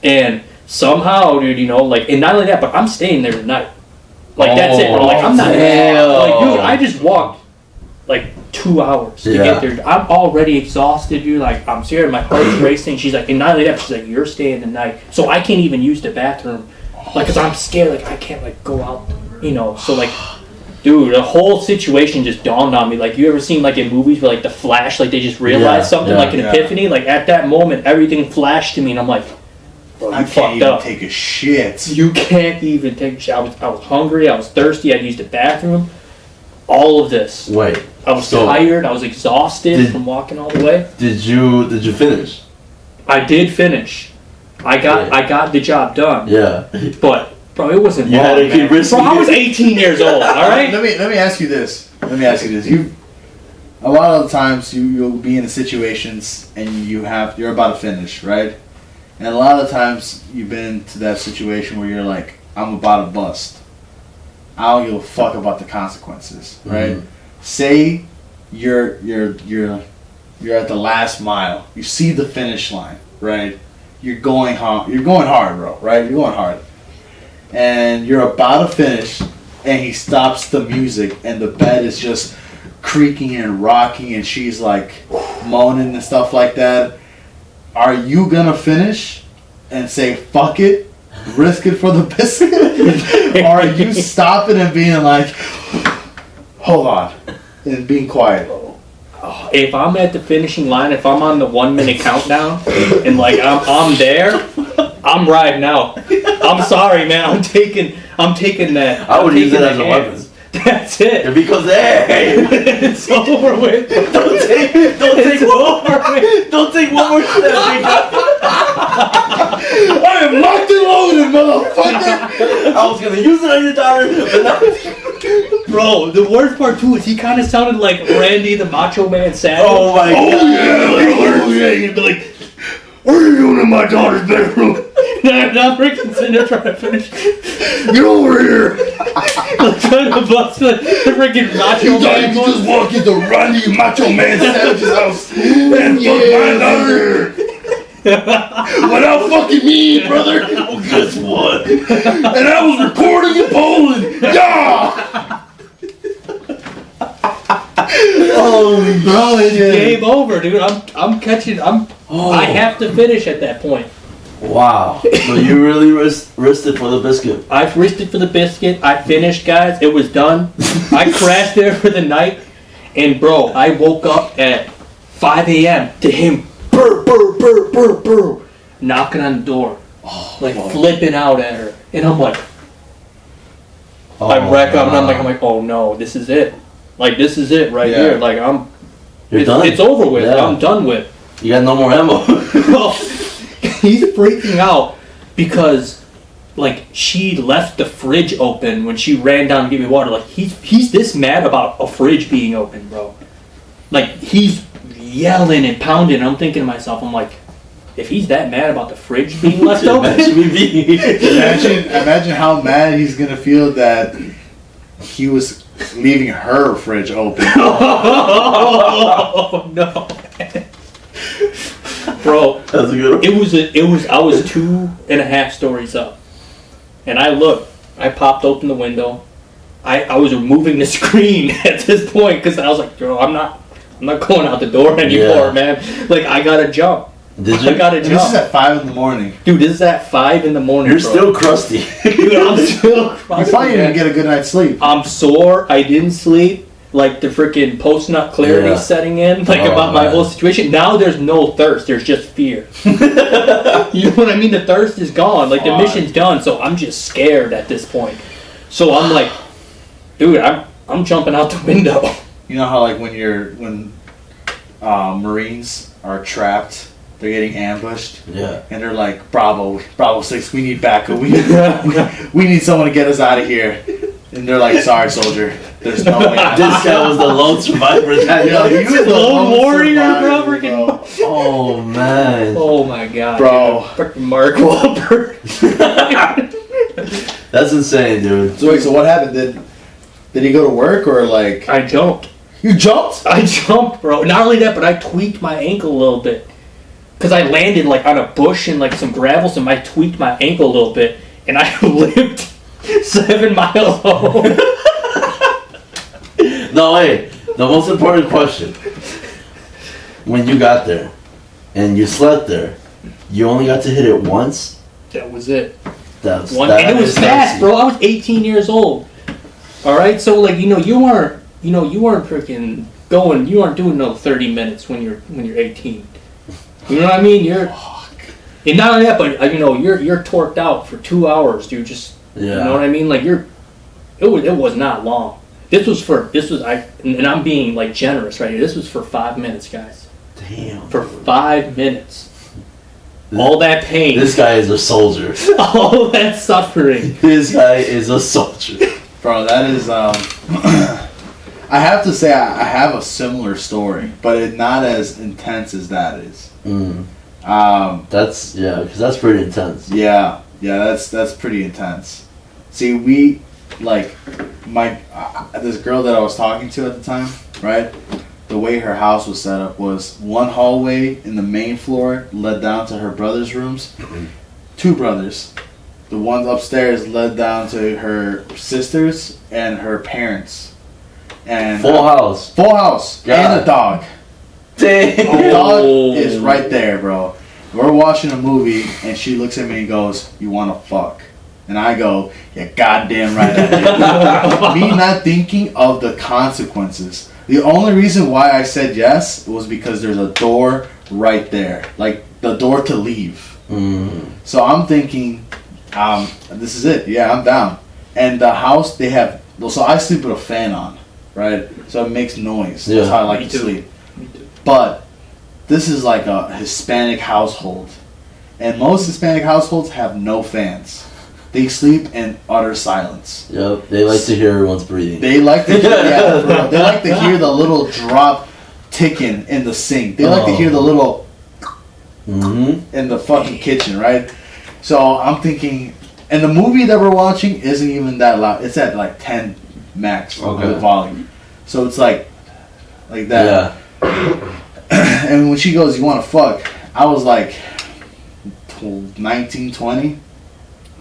And somehow, dude, you know, like, and not only that, but I'm staying there tonight. Like that's it, bro. Like I'm not, like, dude, I just walked like 2 hours to get there. I'm already exhausted, dude. Like I'm scared, my heart's racing. She's like, and not only that, she's like, you're staying tonight, so I can't even use the bathroom, like, cause I'm scared, like I can't like go out. You know, so like, dude, the whole situation just dawned on me. Like, you ever seen like in movies where like the flash, like they just realize something, like an epiphany? Like at that moment, everything flashed to me, and I'm like, bro, you fucked up. Take a shit. You can't even take a shit. I was hungry. I was thirsty. I'd used the bathroom. All of this. Wait. I was tired. I was exhausted from walking all the way. Did you finish? I did finish. I got the job done. Yeah. But. Bro, it wasn't you long, had to keep risking. Bro, I was 18 years old, alright? Let me ask you this. You, a lot of the times you'll be in situations and you're about to finish, right? And a lot of the times you've been to that situation where you're like, I'm about to bust. I don't give a fuck about the consequences, right? Say you're at the last mile. You see the finish line, right? You're going hard, bro, right? You're going hard. And you're about to finish, and he stops the music, and the bed is just creaking and rocking, and she's like moaning and stuff like that. Are you gonna finish and say fuck it, risk it for the biscuit, or are you stopping and being like, hold on, and being quiet? If I'm at the finishing line, if I'm on the 1 minute countdown, and like I'm there, I'm riding out. I'm sorry, man. I'm taking that. I would use it as a weapon. That's it. Because it's over with. Don't take one more step. I am locked and loaded, motherfucker. I was gonna use it on your daughter, but now. Bro, the worst part too is he kind of sounded like Randy the Macho Man Savage. Oh my god. Oh yeah. He'd be like, what are you doing in my daughter's bedroom? I'm freaking sitting there trying to finish. Get over here! Trying to bust the freaking Macho Man. You just walk into Randy Macho Man Savage's house and fuck my daughter. Without fucking me, brother. Well, guess what? And I was recording in Poland. Yeah. Oh, bro, it's game over, dude. I'm catching. I have to finish at that point. Wow. So you really risked it for the biscuit. I risked it for the biscuit. I finished, guys. It was done. I crashed there for the night. And, bro, I woke up at 5 a.m. to him knocking on the door. Flipping out at her. And I'm like, I wreck up, and I'm like, oh no, this is it. Like, this is it right here. Like, You're done? It's over with. Yeah. I'm done with. You got no more ammo. He's freaking out because, like, she left the fridge open when she ran down to get me water. Like, he's this mad about a fridge being open, bro. Like, he's yelling and pounding. I'm thinking to myself, I'm like, if he's that mad about the fridge being left open, imagine how mad he's gonna feel that he was leaving her fridge open. Oh no, bro! That's a good one. It was. I was 2.5 stories up, and I looked. I popped open the window. I was removing the screen at this point because I was like, "Yo, I'm not going out the door anymore, man. Like, I gotta jump." Did you? I gotta jump. This is at 5 in the morning. Dude, this is at 5 in the morning. You're bro. still crusty. Dude, I'm still crusty. You probably didn't get a good night's sleep. I'm sore. I didn't sleep. Like, the freaking post-nut clarity setting in. Like, about my whole situation. Now there's no thirst. There's just fear. You know what I mean? The thirst is gone. Like, the mission's done. So I'm just scared at this point. So I'm like, dude, I'm jumping out the window. You know how, like, when Marines are trapped, they're getting ambushed, Yeah. and they're like, Bravo 6, we need backup. We need someone to get us out of here. And they're like, sorry, soldier, there's no way. This guy was the lone survivor. He was the Lone warrior, survivor, bro. Oh man. Oh my god, Bro. Freaking Mark Wahlberg. That's insane, dude. So wait, so what happened? Did he go to work or like? I jumped. You jumped? I jumped, bro. Not only that, but I tweaked my ankle a little bit. Because I landed, like, on a bush and, like, some gravel, so I tweaked my ankle a little bit, and I limped 7 miles home. No, wait. The most important question. When you got there, and you slept there, you only got to hit it once? That was it. That's And that it was is fast, sexy. bro. I was 18 years old. Alright? So, like, you weren't freaking going, you weren't doing no 30 minutes when you're 18. You know what I mean? And not only that, but you're torqued out for 2 hours, dude. Just you know what I mean? Like it was not long. And I'm being like generous right here. This was for 5 minutes, guys. Damn. For 5 minutes. All that pain. This guy is a soldier. All that suffering. This guy is a soldier. Bro, that is I have to say I have a similar story, but it's not as intense as that is. That's because that's pretty intense. Yeah, that's pretty intense. See, we like this girl that I was talking to at the time, right? The way her house was set up was one hallway in the main floor led down to her brother's rooms. 2 brothers. The ones upstairs led down to her sisters and her parents. And Full house. Full house. God. And a dog. Damn. The dog is right there, bro. We're watching a movie, and she looks at me and goes, "You want to fuck?" And I go, "Yeah, goddamn right I did." Me not thinking of the consequences. The only reason why I said yes was because there's a door right there. Like, the door to leave. So I'm thinking, this is it. Yeah, I'm down. And the house, they have... So I sleep with a fan on, right? So it makes noise. That's how I like to sleep. Me too. But this is like a Hispanic household. And most Hispanic households have no fans. They sleep in utter silence. Yep, they like to hear everyone's breathing. They like to hear, they like to hear the little drop ticking in the sink. They like to hear the little in the fucking kitchen, right? So I'm thinking, and the movie that we're watching isn't even that loud. It's at like 10 max the volume. So it's like that. Yeah. And when she goes, "You want to fuck?" I was like 19, 20.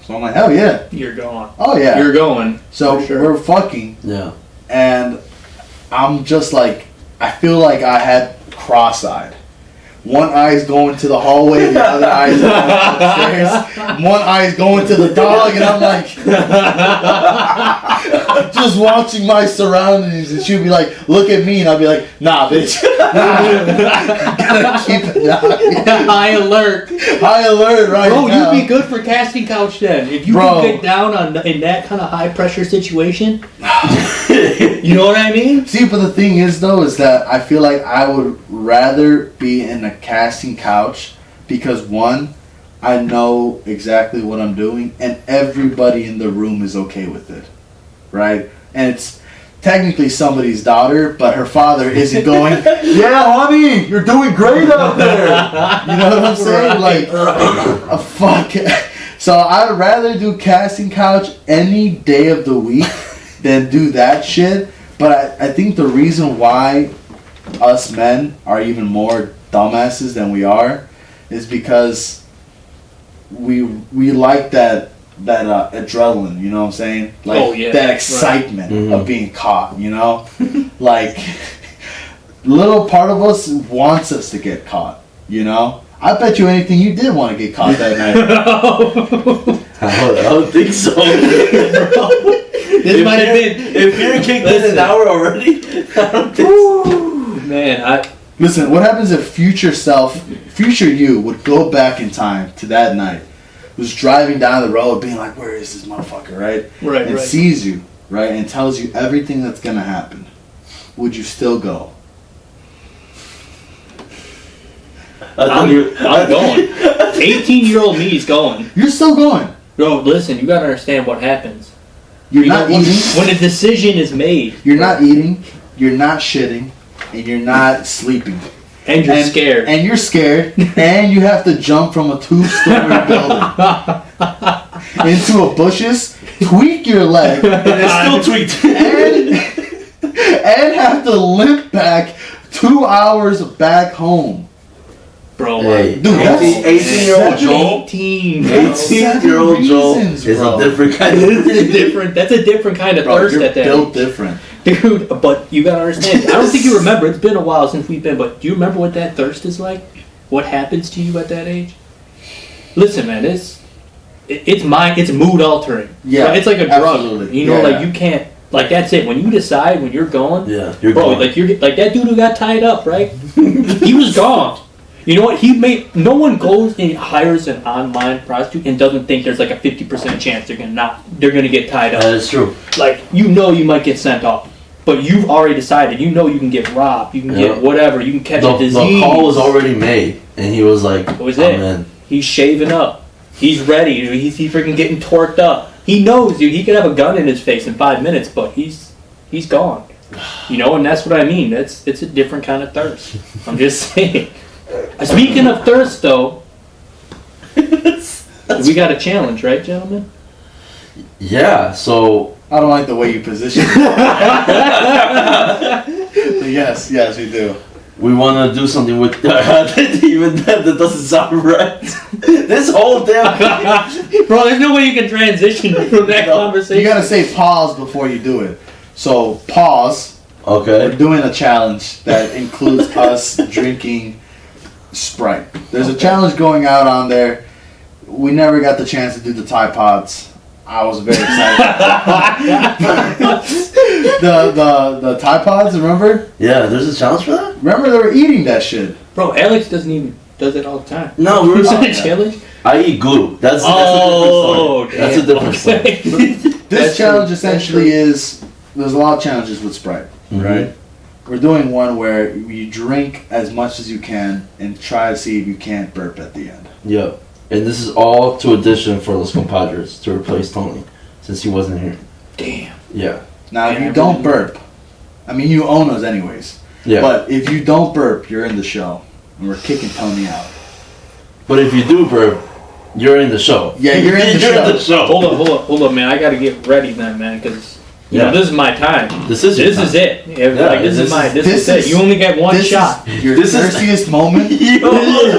So I'm like, hell yeah. You're going. Oh yeah. You're going. So for sure. we're fucking. Yeah. And I'm just like, I feel like I had cross-eyed. one eye's going to the hallway, the other eye's going upstairs, one eye's going to the dog, and I'm like, just watching my surroundings, and she'd be like, look at me, and I'd be like, nah, bitch. Gotta keep it down. High alert. High alert right Bro, now. you'd be good for casting couch then. If you Bro. could get down in that kind of high pressure situation. You know what I mean? See, but the thing is, though, is that I feel like I would rather be in a casting couch because, one, I know exactly what I'm doing, and everybody in the room is okay with it, right? And it's technically somebody's daughter, but her father isn't going, yeah, honey, you're doing great out there. You know what I'm saying? Right, like, fuck. So I'd rather do casting couch any day of the week than do that shit. But I think the reason why us men are even more dumbasses than we are is because we like that adrenaline, you know what I'm saying? Like, Oh, yeah, that excitement right. of being caught, you know? Like, little part of us wants us to get caught, you know? I bet you anything you did want to get caught that night. I don't think so. This might have been. If you're kicked in an hour already, I don't think so. Man, Listen, what happens if future you would go back in time to that night, was driving down the road being like, where is this motherfucker, right? Right, and right. sees you, right, and tells you everything that's going to happen. Would you still go? I'm going. 18-year-old me is going. You're still going. Bro, listen, you gotta understand what happens. You're not when, eating. when a decision is made. You're not eating. You're not shitting. And you're not sleeping. And you're scared. And you're scared. And you have to jump from a 2-story building into a bushes, tweak your leg, And it's still tweaked. and have to limp back 2 hours back home. Bro, Hey, Dude, that's 18-year-old Joel. 18. bro. 18-year-old Joel reasons, is bro. a different kind of. That's a different kind of Bro, thirst you're at that built age. different. Dude, but you gotta understand. I don't think you remember. It's been a while since we've been, but do you remember what that thirst is like? What happens to you at that age? Listen, man, it's mood altering. Yeah, It's like a drug. absolutely. You know, Yeah. like you can't. Like that's it. When you decide when you're going, Yeah, you're bro. gone. Like you're like that dude who got tied up, right? He was gone. You know what? No one goes and hires an online prostitute and doesn't think there's like a 50% chance they're gonna get tied up. That is true. Like you might get sent off, but you've already decided. You know you can get robbed. You can get whatever. You can catch a disease. The call was already made, and he was like, That was I'm it. in. He's shaving up. He's ready. He's freaking getting torqued up. He knows, dude. He could have a gun in his face in 5 minutes, but he's gone. You know, and that's what I mean. It's a different kind of thirst. I'm just saying. Speaking of thirst, though, we got a challenge, right, gentlemen? Yeah, so I don't like the way you position it. Yes, we do. we want to do something with even that doesn't sound right. This whole damn Bro, there's no way you can transition from that conversation. You gotta say pause before you do it. So, pause. We're Okay. doing a challenge that includes us drinking Sprite. There's a challenge going out on there. We never got the chance to do the Tide Pods. I was very excited. the Tide Pods, remember? Yeah, there's a challenge for that? Remember they were eating that shit. Bro, Alex does it all the time. No, we were Is that a not. challenge? I eat glue. That's a different story. That's a different story. This challenge essentially is, there's a lot of challenges with Sprite, right? We're doing one where you drink as much as you can and try to see if you can't burp at the end. Yep. And this is all to audition for Los Compadres to replace Tony, since he wasn't here. Damn. Yeah. Now, if Yeah, you I don't really- burp, I mean, you own us anyways. Yeah. But if you don't burp, you're in the show. And we're kicking Tony out. But if you do burp, you're in the show. Yeah, you're in the show. Hold up, man. I gotta get ready then, man, because you know, this is my time. This is your This time. is it. Yeah, like, this is this it. is- You only get one This shot. is your This is- thirstiest moment. Yo,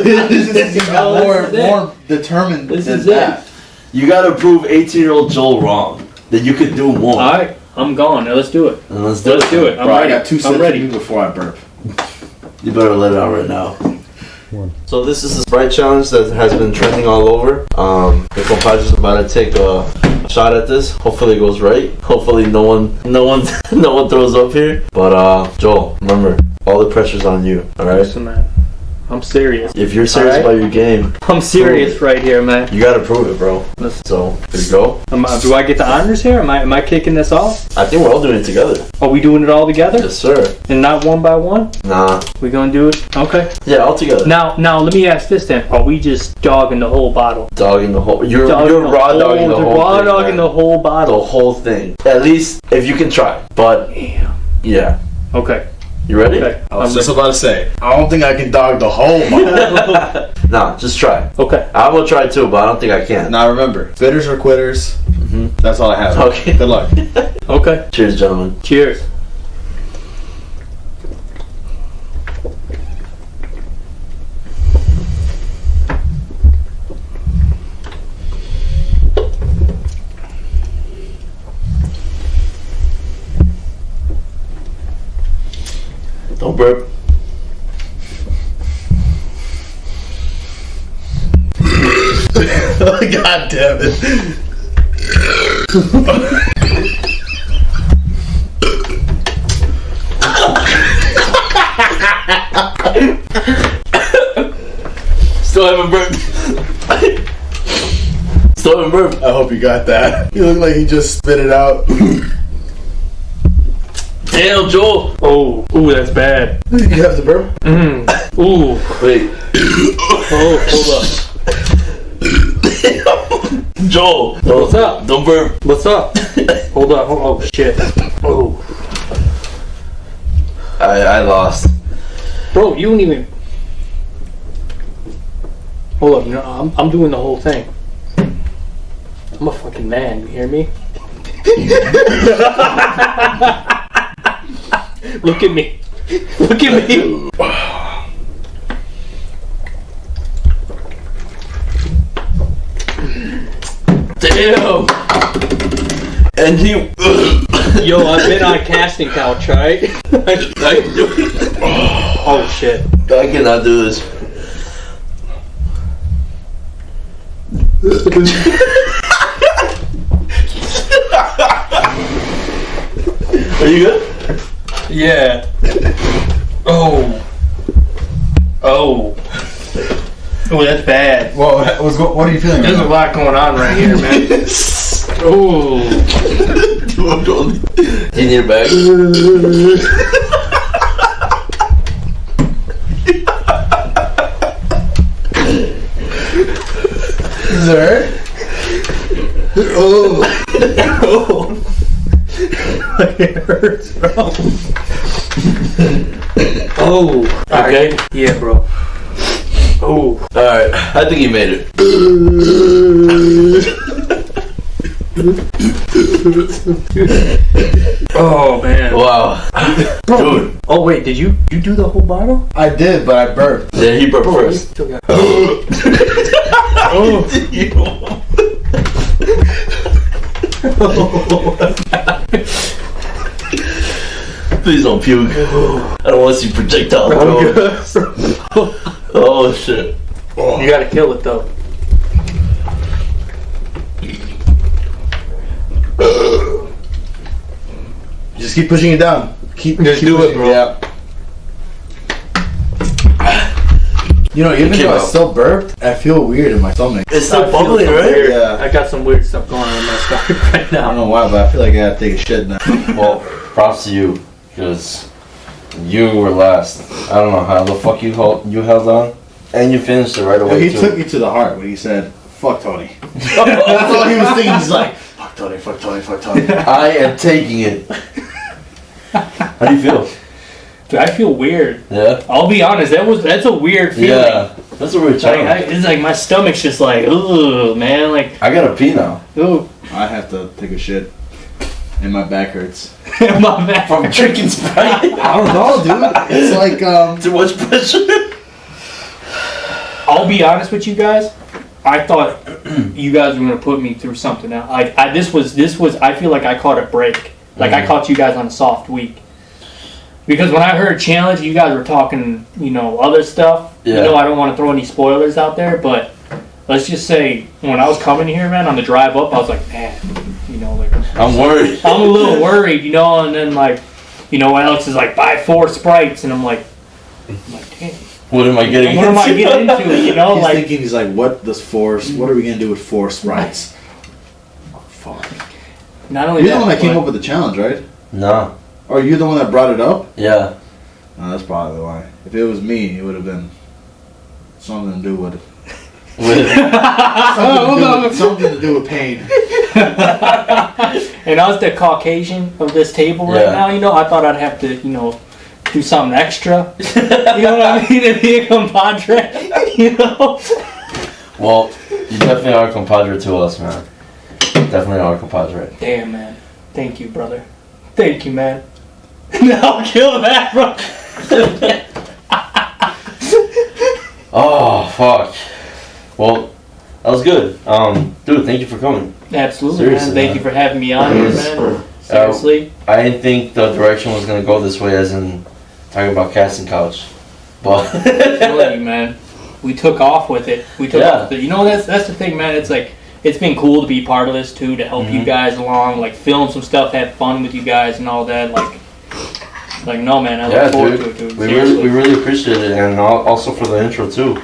This is Oh, more this is it. more determined This than is that. you gotta prove 18-year-old Joel wrong. That you could do more. All right, I'm gone. Now let's do it. And let's Let's do it. I'm Bro, I ready. got 2 sips I'm of ready. you before I burp. You better let it out right now. One. So this is the Sprite challenge that has been trending all over. The compadre's about to take a shot at this. Hopefully it goes right. Hopefully no one throws up here. But Joel, remember, all the pressure's on you. All right. Listen, man, I'm serious. If you're serious about your game, I'm serious right here, man. you gotta prove it, bro. Listen. So here you go. Do I get the honors here? Am I kicking this off? I think we're all doing it together. Are we doing it all together? Yes, sir. And not one by one? Nah. We gonna do it? Okay. Yeah, all together. Now, let me ask this then. Are we just dogging the whole bottle? Dogging the whole. You're Dogging raw dogging the whole raw thing. dogging Man. the whole The bottle. whole thing. At least if you can try. But Damn. yeah. Okay. You ready? Okay. I was just about to say, I don't think I can dog the whole bottle. Nah, just try. Okay. I will try too, but I don't think I can. Now remember, bitters or quitters. Mhm. That's all I have. Okay. Good luck. Okay. Cheers, gentlemen. Cheers. Don't burp. God damn it. Still haven't burped. Still haven't burped. I hope you got that. You look like he just spit it out. Damn, Joel. Oh, ooh, that's bad. You have to burp? Ooh. Wait. Oh, hold up. Joel. What's up? Don't burp. What's up? Hold up. Oh shit. Oh, I lost. bro, you don't even. Hold up. You know, I'm doing the whole thing. I'm a fucking man. You hear me? Look at me. Look at me. Damn. And he. Yo, I've been on a casting couch, right? Oh shit. I cannot do this. Are you good? Yeah. Oh. Oh. Oh, that's bad. What are you feeling? There's a lot going on right here, man. Oh. Do you need a bag? Does it hurt? Oh. It hurts, bro. Oh. Okay. Yeah, bro. Oh. Alright, I think you made it. Oh man. Wow. Dude. Oh wait, did you do the whole bottle? I did, but I burped. Yeah, he burped first. Oh. Please don't puke. I don't want to see projectile throw. Oh shit. You gotta kill it though. Just keep pushing it down. Keep Just keep do it, pushing bro. Yeah. You know, even came though I out. still burped, I feel weird in my stomach. It's still I feel bubbling, some right? weird- Yeah. I got some weird stuff going on in my stomach right I don't now. know why, but I feel like I gotta take a shit now. Well, props to you, because you were last. I don't know how the fuck you held on, and you finished it right away He too. took me to the heart when he said, "Fuck Tony." That's all he was thinking. He's like, "Fuck Tony, fuck Tony, fuck Tony." I am taking it. How do you feel? Dude, I feel weird. Yeah. I'll be honest. That's a weird feeling. Yeah. That's a weird Like, challenge. it's like my stomach's just like, ugh, man. Like, I gotta pee now. ooh, I have to take a shit, and my back hurts. my back. From drinking Sprite. I don't know, dude. It's like Too much pressure. I'll be honest with you guys. I thought you guys were gonna put me through something. Now, this was. I feel like I caught a break. Like I caught you guys on a soft week. Because when I heard challenge, you guys were talking, other stuff. Yeah. I don't want to throw any spoilers out there, but let's just say when I was coming here, man, on the drive up, I was like, man, I'm worried. I'm a little worried, and then Alex is like, buy 4 Sprites, and I'm like, damn. What am I getting What am I getting into? He's like, what are we gonna do with 4 Sprites? Oh, fuck. Not only You're that, the one that came up with the challenge, right? No. Or you're the one that brought it up? Yeah. No, that's probably why. If it was me, it would have been something to do with something to do with pain. And I was the Caucasian of this table right now. I thought I'd have to, do something extra. You know what I mean? To be a compadre. Well, you definitely are a compadre to us, man. Definitely are a compadre. Damn, man. Thank you, brother. Thank you, man. No, kill that, bro. Oh, fuck. Well, that was good. Dude, thank you for coming. Absolutely, Seriously, man. Thank you for having me on here, man. Seriously. I didn't think the direction was going to go this way, as in talking about casting couch. But I'm telling you, man. We took off with it. Off with it. That's the thing, man. It's like, it's been cool to be part of this, too, to help you guys along, film some stuff, have fun with you guys and all that. No, man, I look forward to it, dude. We really appreciate it, and also for the intro, too.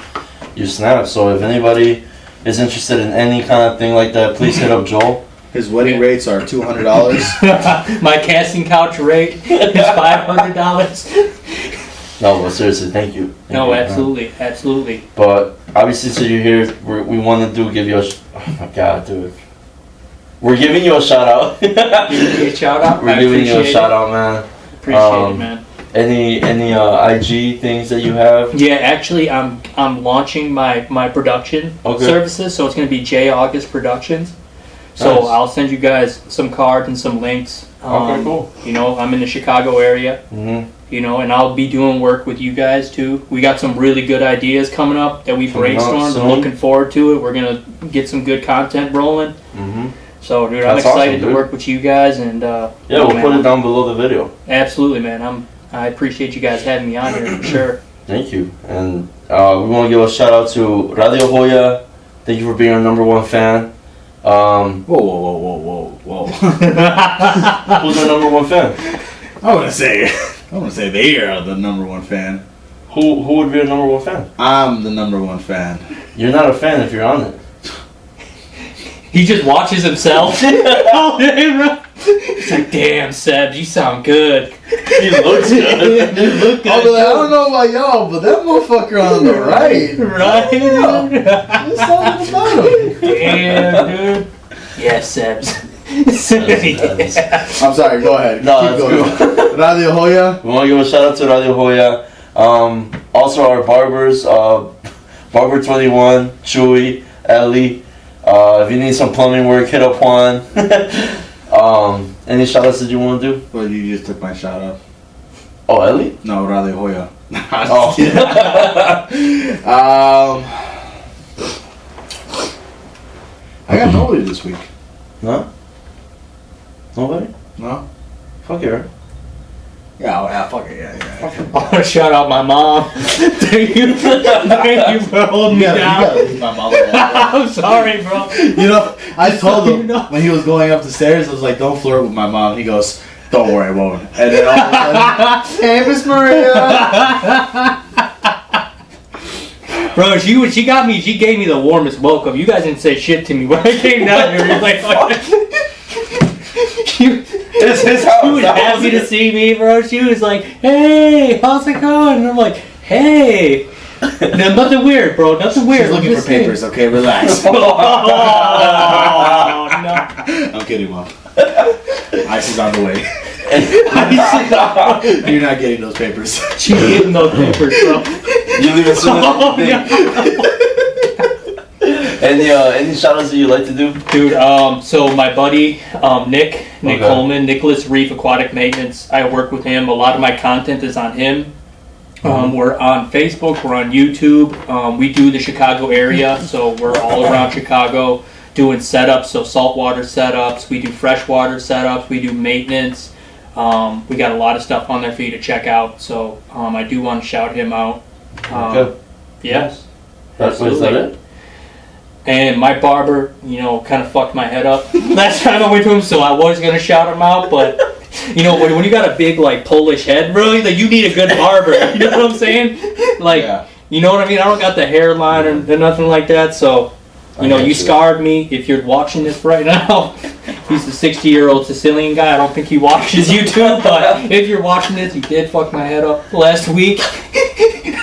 You snapped. So if anybody is interested in any kind of thing like that, please hit up Joel. His wedding rates are $200. My casting couch rate is $500. No, but seriously, thank you. Absolutely. But obviously, so you're here, we want to give you a... Oh my God, dude. We're giving you a shout out. Giving me a shout out? We're giving you a shout out, man. Appreciate it, man. Any IG things that you have? Yeah, actually, I'm launching my production services, so it's going to be J August Productions. So Nice. I'll send you guys some cards and some links. Okay, cool. I'm in the Chicago area. Mm-hmm. And I'll be doing work with you guys too. We got some really good ideas coming up that we brainstormed. I'm looking forward to it. We're gonna get some good content rolling. Mm-hmm. So, dude, I'm excited to work with you guys, and we'll put it down below the video. Absolutely, man. I appreciate you guys having me on here for sure. Thank you, and we want to give a shout out to Radio Hoya. Thank you for being our #1 fan. Whoa. Who's our #1 fan? I want to say they are the #1 fan. Who would be our #1 fan? I'm the #1 fan. You're not a fan if you're on it. He just watches himself. It's like, damn, Seb, you sound good. He looks good. You look good. I don't know about y'all, but that motherfucker on the right. Right? Yeah. There's something about him. Damn, dude. Yes, Sebs. I'm sorry, go ahead. No, Keep that's going. Radio Hoya. We want to give a shout out to Radio Hoya. Also our barbers, Barber21, Chewy, Ellie. If you need some plumbing work, hit up Juan. Any shout outs that you want to do? Well, you just took my shout out. Oh, Ellie? No, Radio Hoya. Oh. I got nobody this week. No? Nobody? No? Fuck it, right? Yeah, fuck it, yeah. I want to shout out my mom. Thank you for holding me down. You gotta leave my mom alone. I'm sorry, bro. I told him when he was going up the stairs, I was like, don't flirt with my mom. He goes, don't worry, I won't. And then all of a sudden, hey, Miss Maria. Bro, she got me. She gave me the warmest welcome. You guys didn't say shit to me when I came down here. You're like, It's his house. She was happy to see me, bro. She was like, hey, how's it going? And I'm like, hey. No, nothing weird, bro. Nothing weird. She's looking for papers, okay? Relax. Oh, no. I'm kidding, Mom. Ice is on the way. You're not getting those papers. She's getting those papers, bro. You leave as soon as you think. Any shout outs that you like to do? Dude, so my buddy, Nick Coleman, Nicholas Reef Aquatic Maintenance, I work with him. A lot of my content is on him. We're on Facebook, we're on YouTube. We do the Chicago area, so we're all around Chicago doing setups, so saltwater setups. We do freshwater setups, we do maintenance. We got a lot of stuff on there for you to check out. So I do want to shout him out. Okay. Yes. That's what is that it? And my barber, kind of fucked my head up last time I went to him, so I was gonna shout him out, but when you got a big like Polish head, really, like you need a good barber. You know what I'm saying? Like, you know what I mean? I don't got the hairline or nothing like that, so you scarred me. If you're watching this right now, he's a 60-year-old Sicilian guy. I don't think he watches YouTube, but if you're watching this, he did fuck my head up last week.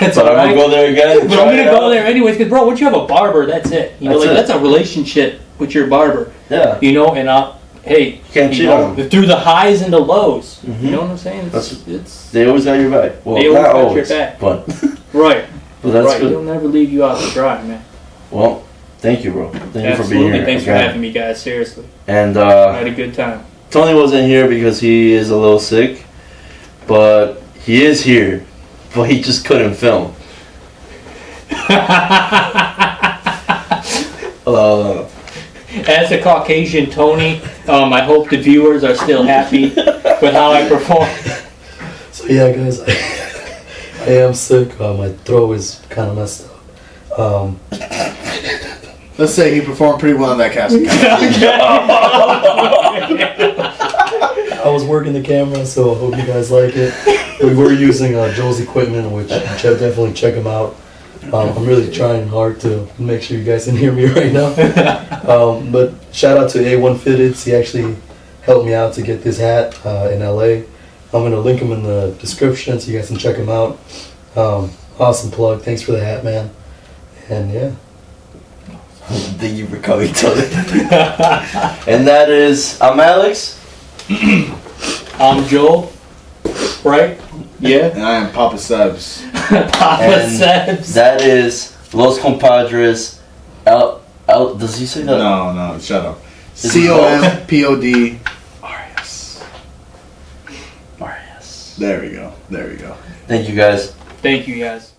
That's but all right. I'm gonna go there again. But I'm gonna go there anyways, because bro, once you have a barber, that's it. That's a relationship with your barber. Yeah. And hey, you can't cheat on them. Through the highs and the lows. Mm-hmm. You know what I'm saying? They always got your back. Well, they always not got always, your back. but right. But that's right. good. They'll never leave you out to dry, man. Well, thank you, bro. Thank you for being here. Thanks for having me, guys. Seriously. And I had a good time. Tony wasn't here because he is a little sick, but he is here. But he just couldn't film. As a Caucasian Tony, I hope the viewers are still happy with how I perform. So yeah, guys, I am sick. My throat is kind of messed up. Let's say he performed pretty well on that casting couch. I was working the camera, so I hope you guys like it. We were using Joel's equipment, which definitely check him out. I'm really trying hard to make sure you guys can hear me right now. But shout out to A1 Fitteds. He actually helped me out to get this hat in LA. I'm going to link him in the description so you guys can check him out. Awesome plug. Thanks for the hat, man. And yeah. Thank you for coming, Tony. And that is, I'm Alex. I'm Joel. Right? Yeah. And I am Papa Sebs. Papa Sebs. That is Los Compadres. Does he say that? No, shut up. COMPOD RS. RS. There we go. Thank you, guys. Thank you, guys.